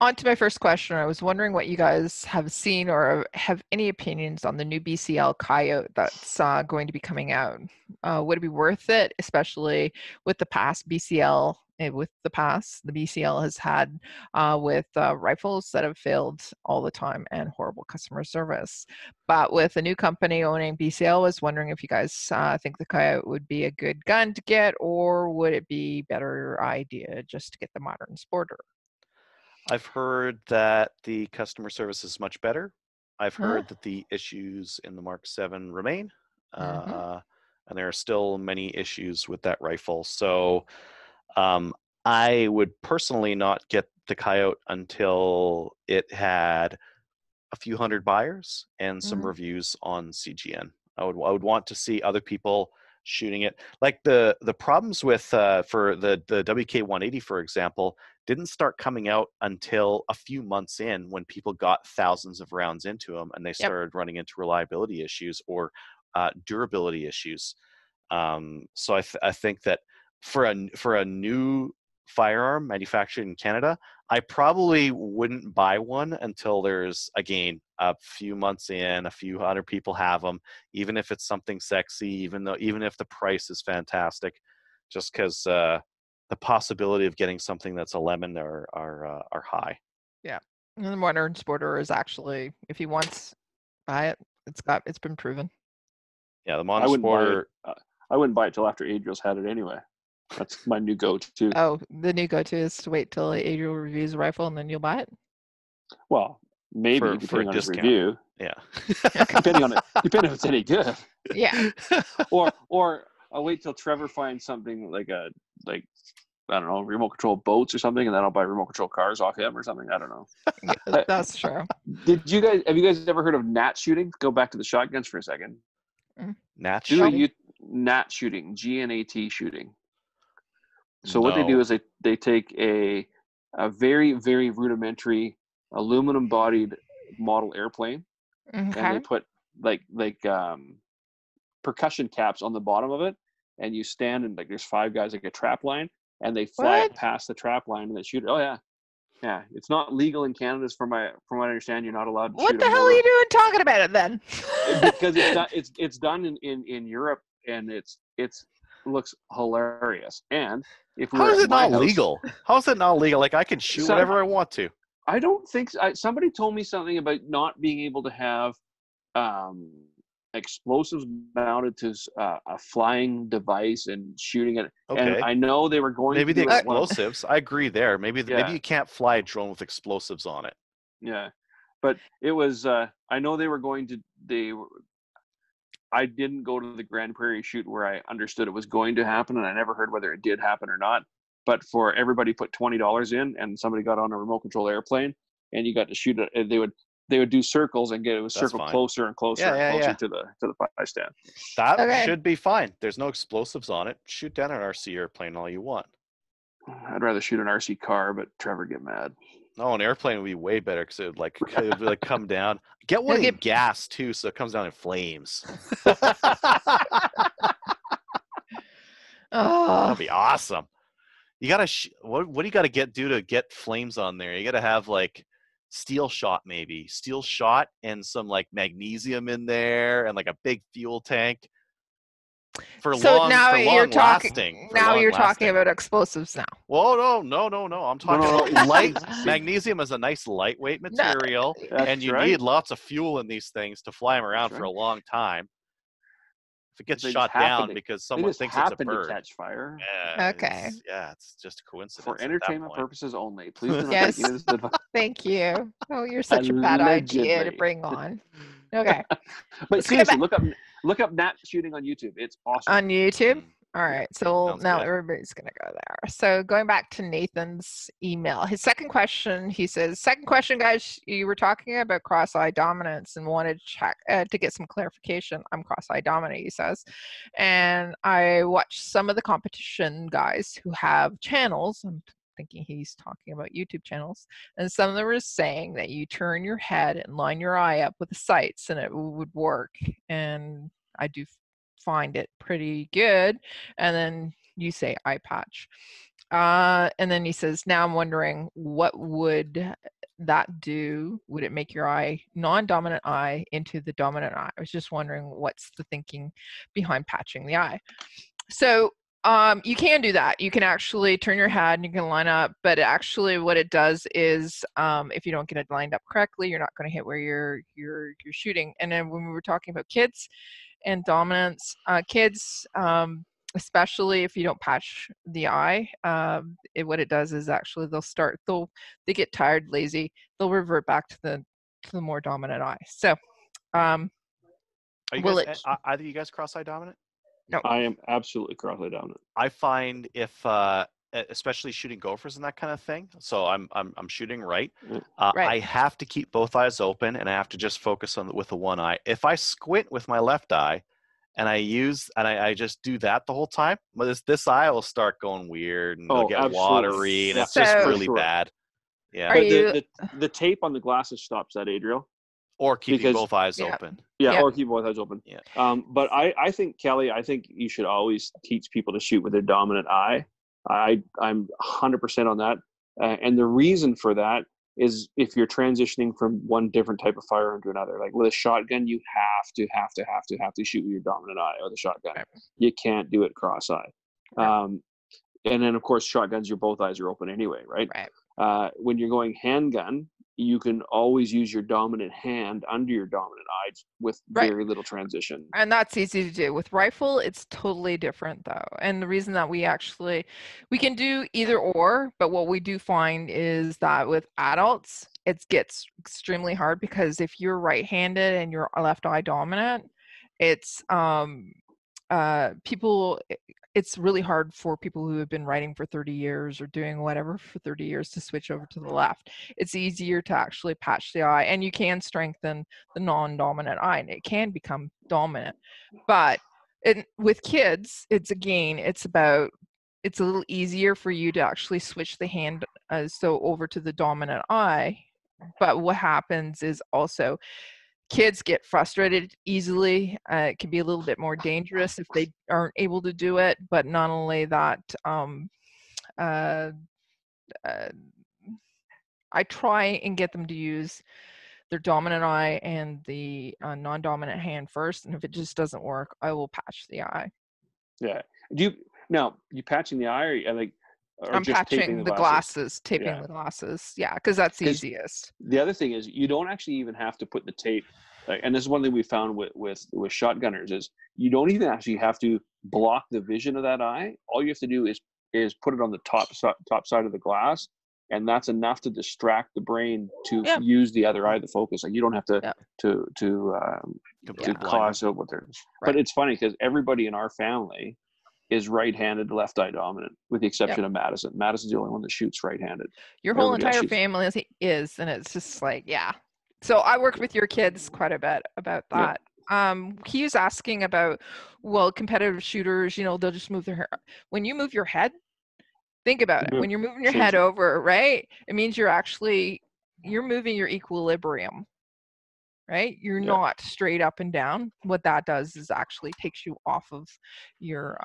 A: On to my first question. I was wondering what you guys have seen or have any opinions on the new BCL Coyote that's going to be coming out. Would it be worth it, especially with the past BCL? The BCL has had with rifles that have failed all the time and horrible customer service. But with a new company owning BCL, I was wondering if you guys think the Coyote would be a good gun to get, or would it be a better idea just to get the modern sporter?
B: I've heard that the customer service is much better. I've heard that the issues in the Mark 7 remain, and there are still many issues with that rifle. So I would personally not get the Coyote until it had a few hundred buyers and some reviews on CGN. I would want to see other people shooting it. Like the problems with for the WK-180, for example, didn't start coming out until a few months in, when people got thousands of rounds into them and they started running into reliability issues or durability issues. So I think that for a new firearm manufactured in Canada, I probably wouldn't buy one until there's, again, a few months in, a few hundred people have them, even if it's something sexy, even if the price is fantastic, just because the possibility of getting something that's a lemon are high.
A: Yeah, and the modern sporter is actually, if he wants, buy it. It's been proven.
B: Yeah, the modern sporter.
C: I wouldn't buy it till after Adriel's had it anyway. That's my new go-to.
A: Oh, the new go-to is to wait till Adriel reviews a rifle and then you'll buy it?
C: Well, maybe depending on his review.
B: Yeah.
C: depending if it's any good.
A: Yeah.
C: or I'll wait till Trevor finds something like I don't know, remote control boats or something, and then I'll buy remote control cars off him or something. I don't know.
A: Yeah, that's true.
C: Have you guys ever heard of gnat shooting? Go back to the shotguns for a second.
B: Gnat shooting?
C: Gnat shooting, GNAT shooting. So what they do is they take a very, very rudimentary aluminum-bodied model airplane, and they put like percussion caps on the bottom of it, and you stand and like there's 5 guys like a trap line, and they fly it past the trap line and they shoot it. Oh yeah. It's not legal in Canada, from what I understand. You're not allowed to shoot.
A: What the hell are you doing talking about it then?
C: Because it's done in Europe, and it looks hilarious. And
B: how is it not legal? How is it not legal? Like, I can shoot whatever I want to.
C: I don't think so. Somebody told me something about not being able to have explosives mounted to a flying device and shooting it. Okay. And I know they were going
B: maybe to the explosives. I agree there. Maybe you can't fly a drone with explosives on it.
C: Yeah, but it was. I know they were going to. I didn't go to the Grand Prairie shoot where I understood it was going to happen, and I never heard whether it did happen or not. But for everybody put $20 in, and somebody got on a remote control airplane, and you got to shoot it. They would do circles and circle closer and closer to the fire stand.
B: That should be fine. There's no explosives on it. Shoot down an RC airplane all you want.
C: I'd rather shoot an RC car, but Trevor get mad.
B: No, an airplane would be way better because it would come down. Get one in gas too, so it comes down in flames. That'd be awesome. You gotta what do you gotta do to get flames on there? You gotta have like steel shot and some like magnesium in there and like a big fuel tank for long lasting.
A: Now you're talking about explosives now.
B: Well, no. I'm talking about light. Magnesium is a nice lightweight material, and you need lots of fuel in these things to fly them around for a long time. If it gets shot down because someone thinks it's a bird,
C: to catch fire.
A: Okay.
B: It's just a coincidence.
C: For entertainment purposes only. Please do not take this advice.
A: Thank you. Oh, you're such a bad idea to bring on. Okay.
C: But seriously, look up Nat shooting on YouTube. It's awesome.
A: On YouTube? All right. So now everybody's going to go there. So going back to Nathan's email, his second question, he says, second question, guys, you were talking about cross-eye dominance and wanted to check to get some clarification. I'm cross-eye dominant, he says. And I watched some of the competition guys who have channels. I'm thinking he's talking about YouTube channels. And some of them were saying that you turn your head and line your eye up with the sights and it would work. And I do find it pretty good. And then you say eye patch. And then he says, now I'm wondering, what would that do? Would it make your eye, non-dominant eye, into the dominant eye? I was just wondering what's the thinking behind patching the eye. So you can do that. You can actually turn your head and you can line up, but actually what it does is if you don't get it lined up correctly, you're not going to hit where you're shooting. And then when we were talking about kids and dominance, kids, especially if you don't patch the eye, what it does is actually they get tired, lazy, they'll revert back to the more dominant eye. So
B: either you guys cross-eye dominant?
A: No.
C: I am absolutely cross-eye dominant.
B: I find if especially shooting gophers and that kind of thing, so I'm shooting right. I have to keep both eyes open and I have to just focus with the one eye. If I squint with my left eye and I just do that the whole time, this eye will start going weird and it'll get watery and it's just really bad. Yeah.
C: The tape on the glasses stops that, Adriel.
B: Or keeping both eyes open.
C: Yeah, or keep both eyes open.
B: Yeah.
C: But I think, Kelly, you should always teach people to shoot with their dominant eye. I'm 100% on that. And the reason for that is if you're transitioning from one different type of firearm to another. Like with a shotgun, you have to shoot with your dominant eye or the shotgun. Right. You can't do it cross-eye. Right. And then, of course, shotguns, both eyes are open anyway, right? Right. When you're going handgun, you can always use your dominant hand under your dominant eye with very little transition.
A: And that's easy to do. With rifle, it's totally different though. And the reason that we can do either or, but what we do find is that with adults, it gets extremely hard because if you're right-handed and you're left eye dominant, it's it's really hard for people who have been writing for 30 years or doing whatever for 30 years to switch over to the left. It's easier to actually patch the eye, and you can strengthen the non-dominant eye and it can become dominant. But with kids, it's a little easier for you to actually switch the hand over to the dominant eye. But what happens is also kids get frustrated easily. It can be a little bit more dangerous if they aren't able to do it. But not only that, I try and get them to use their dominant eye and the non-dominant hand first. And if it just doesn't work, I will patch the eye.
C: Yeah. You patching the eye or
A: I'm patching the glasses, taping the glasses. Yeah, because that's easiest.
C: The other thing is you don't actually even have to put the tape. And this is one thing we found with shotgunners is you don't even actually have to block the vision of that eye. All you have to do is put it on the top side of the glass, and that's enough to distract the brain to use the other eye to focus. Like you don't have to cause out what they're. Right. But it's funny because everybody in our family is right-handed, left eye dominant, with the exception of Madison. Madison's the only one that shoots right-handed.
A: Your whole entire family is, and it's just like, yeah. So I worked with your kids quite a bit about that. He was asking about, competitive shooters, they'll just move their hair. When you move your head, think about it. When you're moving your head over, right, it means you're moving your equilibrium. Right? You're not straight up and down. What that does is actually takes you off of your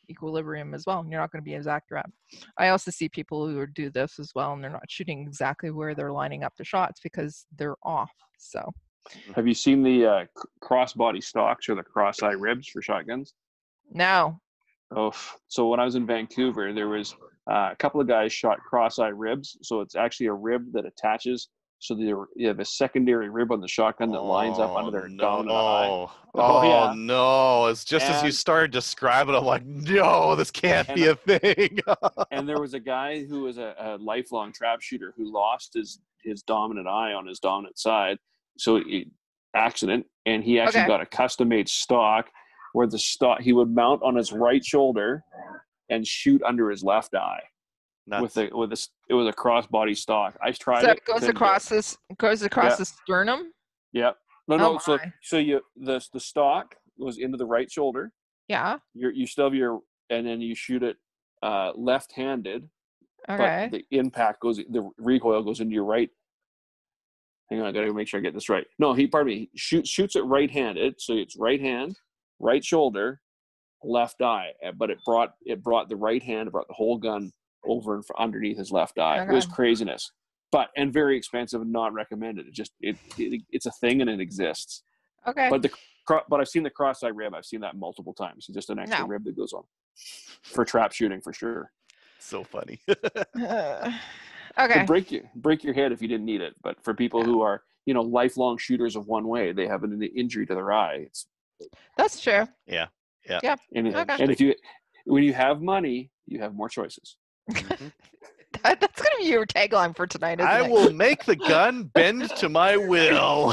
A: equilibrium as well. And you're not going to be as accurate. I also see people who do this as well, and they're not shooting exactly where they're lining up the shots because they're off. So,
C: have you seen the crossbody stocks or the cross-eye ribs for shotguns?
A: No.
C: Oh, so when I was in Vancouver, there was a couple of guys shot cross-eye ribs. So it's actually a rib that attaches. So you have a secondary rib on the shotgun that lines up under their dominant eye.
B: Oh, no. It's just as you started describing, I'm like, no, this can't be a thing.
C: And there was a guy who was a lifelong trap shooter who lost his dominant eye on his dominant side. So accident. And he actually got a custom-made stock where he would mount on his right shoulder and shoot under his left eye. It was a crossbody stock. I tried it.
A: So it goes across the sternum?
C: Yeah. No. So the stock goes into the right shoulder.
A: Yeah.
C: You still have and then you shoot it left-handed.
A: Okay.
C: But the recoil goes into your right. Hang on, I gotta make sure I get this right. No, he shoots it right-handed, so it's right hand, right shoulder, left eye. But it brought the right hand, it brought the whole gun over and underneath his left eye. Okay. It was craziness, and very expensive and not recommended. It's a thing and it exists.
A: Okay.
C: But I've seen the cross-eye rib. I've seen that multiple times. It's just an extra rib that goes on for trap shooting for sure.
B: So funny.
A: Okay.
C: Break your head if you didn't need it. But for people who are, lifelong shooters of one way, they have an injury to their eye.
A: That's true.
B: Yeah.
C: And when you have money, you have more choices.
A: Mm-hmm. That's going to be your tagline for tonight, isn't it?
B: I will make the gun bend to my will.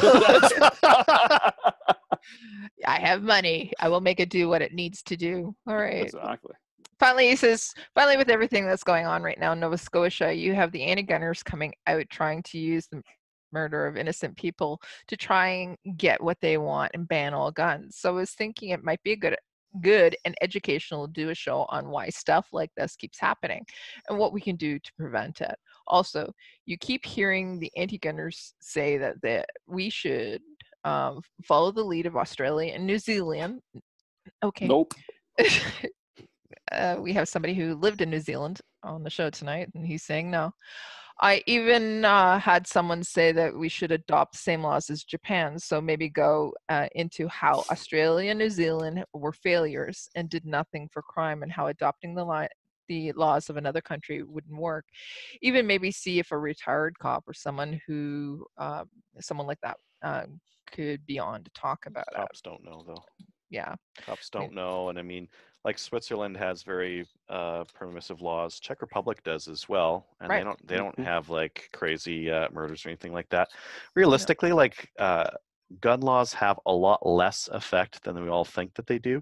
A: I have money. I will make it do what it needs to do. All right.
C: Exactly.
A: Finally, he says, with everything that's going on right now in Nova Scotia, you have the anti-gunners coming out trying to use the murder of innocent people to try and get what they want and ban all guns. So I was thinking it might be a good and educational to do a show on why stuff like this keeps happening and what we can do to prevent it. Also, you keep hearing the anti-gunners say that we should follow the lead of Australia and New Zealand. Okay.
C: Nope.
A: We have somebody who lived in New Zealand on the show tonight, and he's saying no. I even had someone say that we should adopt the same laws as Japan, so maybe go into how Australia and New Zealand were failures and did nothing for crime, and how adopting the laws of another country wouldn't work. Even maybe see if a retired cop or someone like that could be on to talk about it.
B: Cops don't know, though.
A: Yeah.
B: Cops don't know, and I mean, like Switzerland has very permissive laws. Czech Republic does as well, and they don't have like crazy murders or anything like that. Realistically, gun laws have a lot less effect than we all think that they do.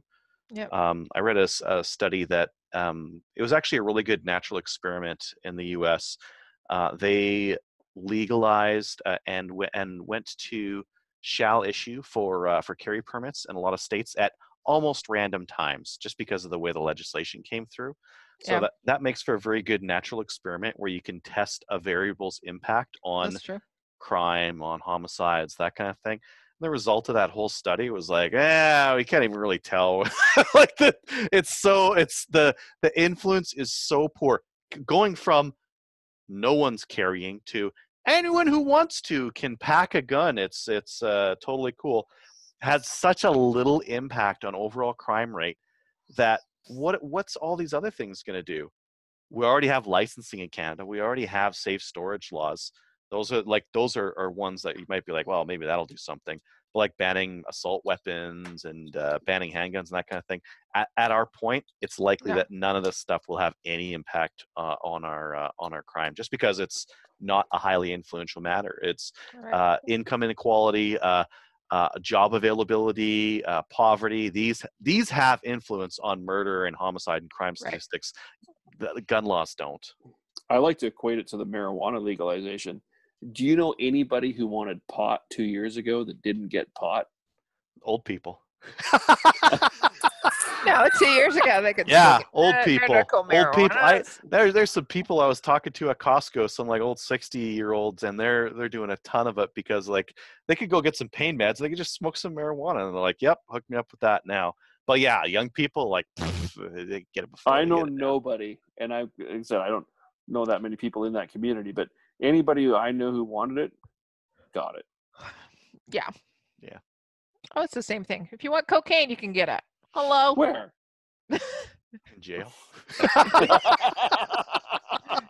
A: Yep.
B: I read a study that it was actually a really good natural experiment in the U.S. They legalized and went to shall issue for carry permits in a lot of states at almost random times, just because of the way the legislation came through. So that makes for a very good natural experiment where you can test a variable's impact on crime, on homicides, that kind of thing. And the result of that whole study was like, we can't even really tell. The influence is so poor. Going from no one's carrying to anyone who wants to can pack a gun. It's totally cool. Has such a little impact on overall crime rate that what's all these other things going to do? We already have licensing in Canada. We already have safe storage laws. Those are ones that you might be like, well, maybe that'll do something. But like banning assault weapons and banning handguns and that kind of thing. At our point, it's likely that none of this stuff will have any impact on our crime, just because it's not a highly influential matter. It's income inequality, job availability, poverty. These have influence on murder and homicide and crime statistics. The gun laws don't.
C: I like to equate it to the marijuana legalization. Do you know anybody who wanted pot 2 years ago that didn't get pot?
B: Old people.
A: No, 2 years ago they could.
B: Yeah,
A: still
B: old
A: get
B: people.
A: medical
B: Old people.
A: marijuana.
B: There's some people I was talking to at Costco, some like old 60-year-olds, and they're doing a ton of it because like they could go get some pain meds, they could just smoke some marijuana, and they're like, "Yep, hook me up with that now." But yeah, young people like they get it before.
C: I
B: they
C: know
B: get it now.
C: nobody, and like I said, I don't know that many people in that community, but anybody who I know who wanted it, got it.
A: Yeah.
B: Yeah.
A: Oh, it's the same thing. If you want cocaine, you can get it. Hello.
C: Where?
B: In jail.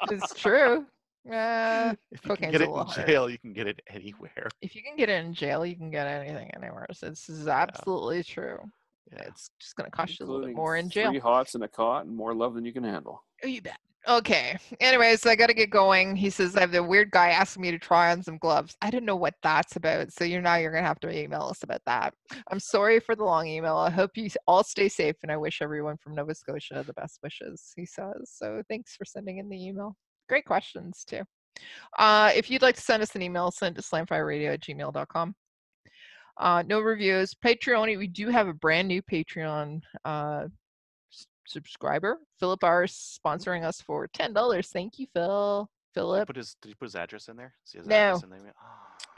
A: It's true.
B: If you can
A: Cocaine's
B: get
A: a
B: it
A: little
B: in
A: hard.
B: jail, you can get it anywhere.
A: If you can get it in jail, you can get anything anywhere. So this is absolutely true.
B: Yeah.
A: It's just going to cost you a little bit
C: Including
A: more in jail.
C: 3 hots in a cot and more love than you can handle.
A: Oh, you bet. Okay. Anyways, I got to get going. He says I have the weird guy asking me to try on some gloves. I didn't know what that's about. So you're going to have to email us about that. I'm sorry for the long email. I hope you all stay safe, and I wish everyone from Nova Scotia the best wishes, he says. So thanks for sending in the email. Great questions, too. If you'd like to send us an email, send it to slamfireradio@gmail.com. No reviews. Patreon, we do have a brand new Patreon subscriber. Philip R sponsoring us for $10. Thank you, Phil. Philip.
B: Did he put his address in there? See his
A: No.
B: address in there? Oh.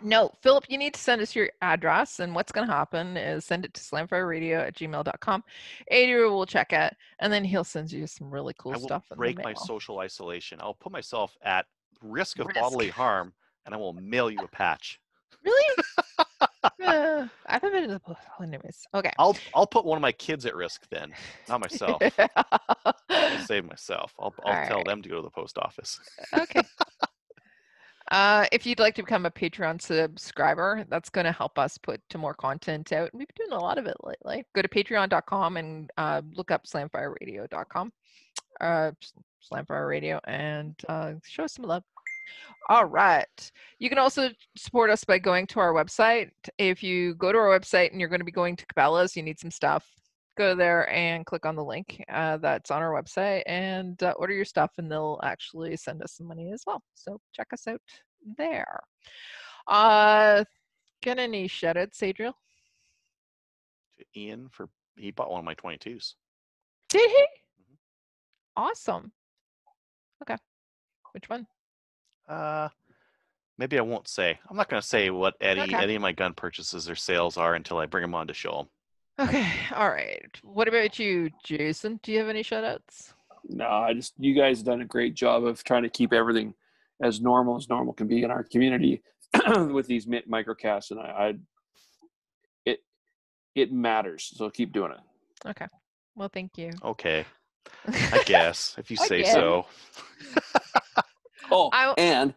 A: No, Philip, you need to send us your address, and what's going to happen is send it to slamfireradio@gmail.com. Adrian will check it, and then he'll send you some really cool stuff.
B: I will break my social isolation. I'll put myself at risk of bodily harm, and I will mail you a patch.
A: Really? I haven't been to the post. Anyways, okay.
B: I'll put one of my kids at risk then, not myself. I'll save myself. I'll tell them to go to the post office.
A: Okay. If you'd like to become a Patreon subscriber, that's going to help us put more content out. We've been doing a lot of it lately. Go to patreon.com and look up slamfireradio.com, Slamfire Radio, and show us some love. All right. You can also support us by going to our website. If you go to our website and you're going to be going to Cabela's, you need some stuff, go there and click on the link that's on our website and order your stuff, and they'll actually send us some money as well. So check us out there. Get any shout-outs, Adriel?
B: Ian, he bought one of my 22s.
A: Did he? Mm-hmm. Awesome. Okay. Which one?
B: Maybe I won't say. I'm not going to say what any of my gun purchases or sales are until I bring them on to show them.
A: Okay. All right. What about you, Jason? Do you have any shout-outs?
C: No, you guys have done a great job of trying to keep everything as normal can be in our community with these microcasts, and it matters. So keep doing it.
A: Okay. Well, thank you.
B: Okay. I guess if you say so.
C: Oh, and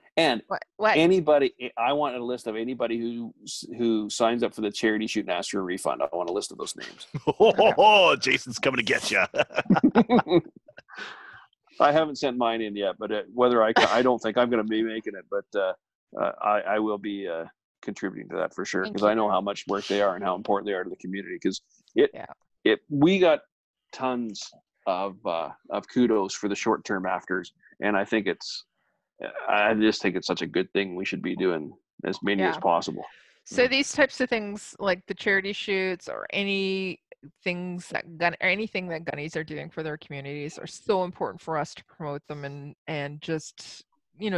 A: what?
C: Anybody, I want a list of anybody who signs up for the charity shoot and asks for a refund. I want a list of those names.
B: Oh, Jason's coming to get you.
C: I haven't sent mine in yet, but whether I don't think I'm going to be making it, but I will be contributing to that for sure, because I know how much work they are and how important they are to the community. Because we got tons of kudos for the short-term afters, and I just think it's such a good thing. We should be doing as many as possible.
A: So these types of things, like the charity shoots or anything that gunnies are doing for their communities, are so important for us to promote them and just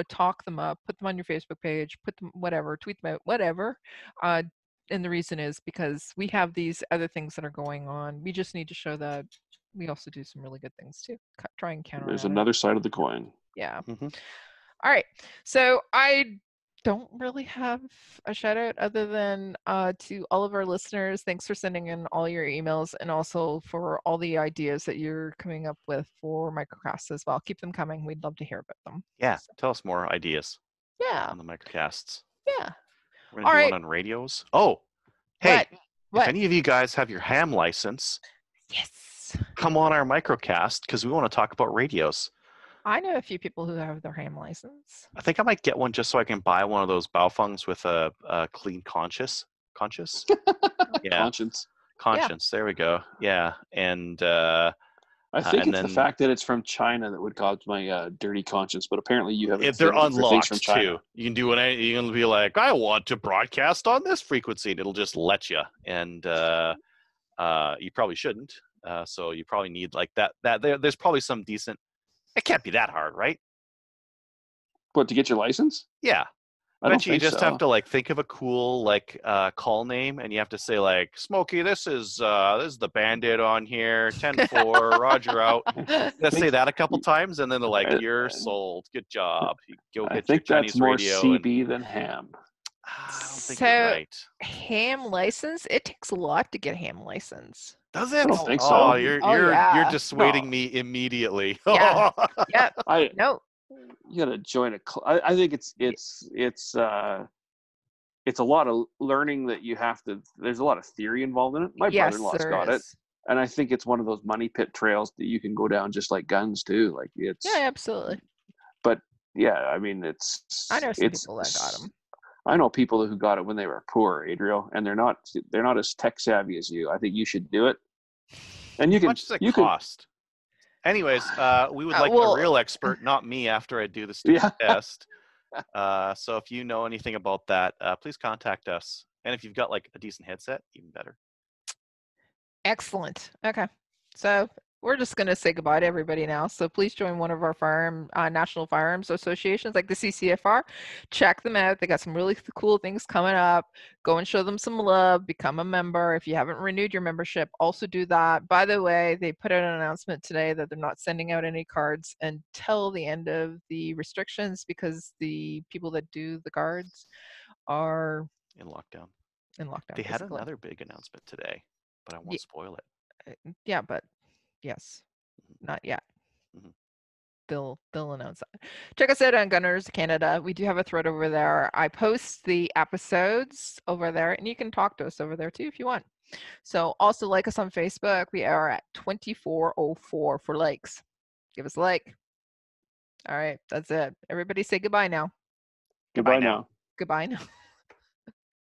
A: talk them up, put them on your Facebook page, put them whatever, tweet them out, whatever. And the reason is because we have these other things that are going on. We just need to show that we also do some really good things too. Try and counter.
C: There's another side of the coin.
A: Yeah. Mm-hmm. All right. So I don't really have a shout out other than to all of our listeners. Thanks for sending in all your emails, and also for all the ideas that you're coming up with for microcasts as well. Keep them coming. We'd love to hear about them.
B: Yeah. Tell us more ideas.
A: Yeah.
B: On the microcasts.
A: Yeah.
B: We're going to do one on radios. Oh, hey. What? If any of you guys have your ham license,
A: yes,
B: come on our microcast, because we want to talk about radios.
A: I know a few people who have their ham license.
B: I think I might get one just so I can buy one of those Baofungs with a clean conscience. Yeah. Conscience. Yeah. There we go. Yeah. And
C: I think it's the fact that it's from China that would cause my dirty conscience, but apparently you have
B: they're unlocked from China too. You can do whatever. You can be like, I want to broadcast on this frequency, and it'll just let you. And you probably shouldn't, So you probably need like that. There's probably some decent. It can't be that hard, right?
C: What, to get your license?
B: Yeah.
C: I
B: Bet
C: don't
B: you
C: think
B: just
C: so.
B: have to like think of a cool like call name, and you have to say like, Smokey, this is the Bandit on here, 10-4, Roger out. Let's say that a couple times, and then they're like, you're sold. Good job. You go
C: I
B: get your
C: think that's
B: Chinese
C: more
B: radio.
C: CB than ham.
B: I don't think you're right.
A: Ham license? It takes a lot to get ham license.
B: Does it?
C: I don't think so.
B: Oh, you're dissuading
C: No.
B: me immediately.
A: Yeah. Yep.
C: No. You gotta join I think it's a lot of learning that you have to. There's a lot of theory involved in it. My brother-in-law's got it, and I think it's one of those money pit trails that you can go down just like guns too. Like it's
A: absolutely.
C: But yeah, I mean
A: I know some people that got them.
C: I know people who got it when they were poor, Adriel, and they're not as tech savvy as you. I think you should do it. And you can.
B: How much does it cost? Anyways, we would like a real expert, not me, after I do this test. So if you know anything about that, please contact us. And if you've got like a decent headset, even better.
A: Excellent. Okay. So we're just going to say goodbye to everybody now. So please join one of our national firearms associations like the CCFR. Check them out. They got some really cool things coming up. Go and show them some love. Become a member. If you haven't renewed your membership, also do that. By the way, they put out an announcement today that they're not sending out any cards until the end of the restrictions because the people that do the cards are
B: in lockdown.
A: They
B: had another big announcement today, but I won't spoil it.
A: Yeah, but yes, not yet. Mm-hmm. They'll announce that. Check us out on Gunners Canada. We do have a thread over there. I post the episodes over there, and you can talk to us over there too if you want. So also like us on Facebook. We are at 2404 for likes. Give us a like. All right, that's it. Everybody say goodbye now.
C: Goodbye now.
A: Goodbye now.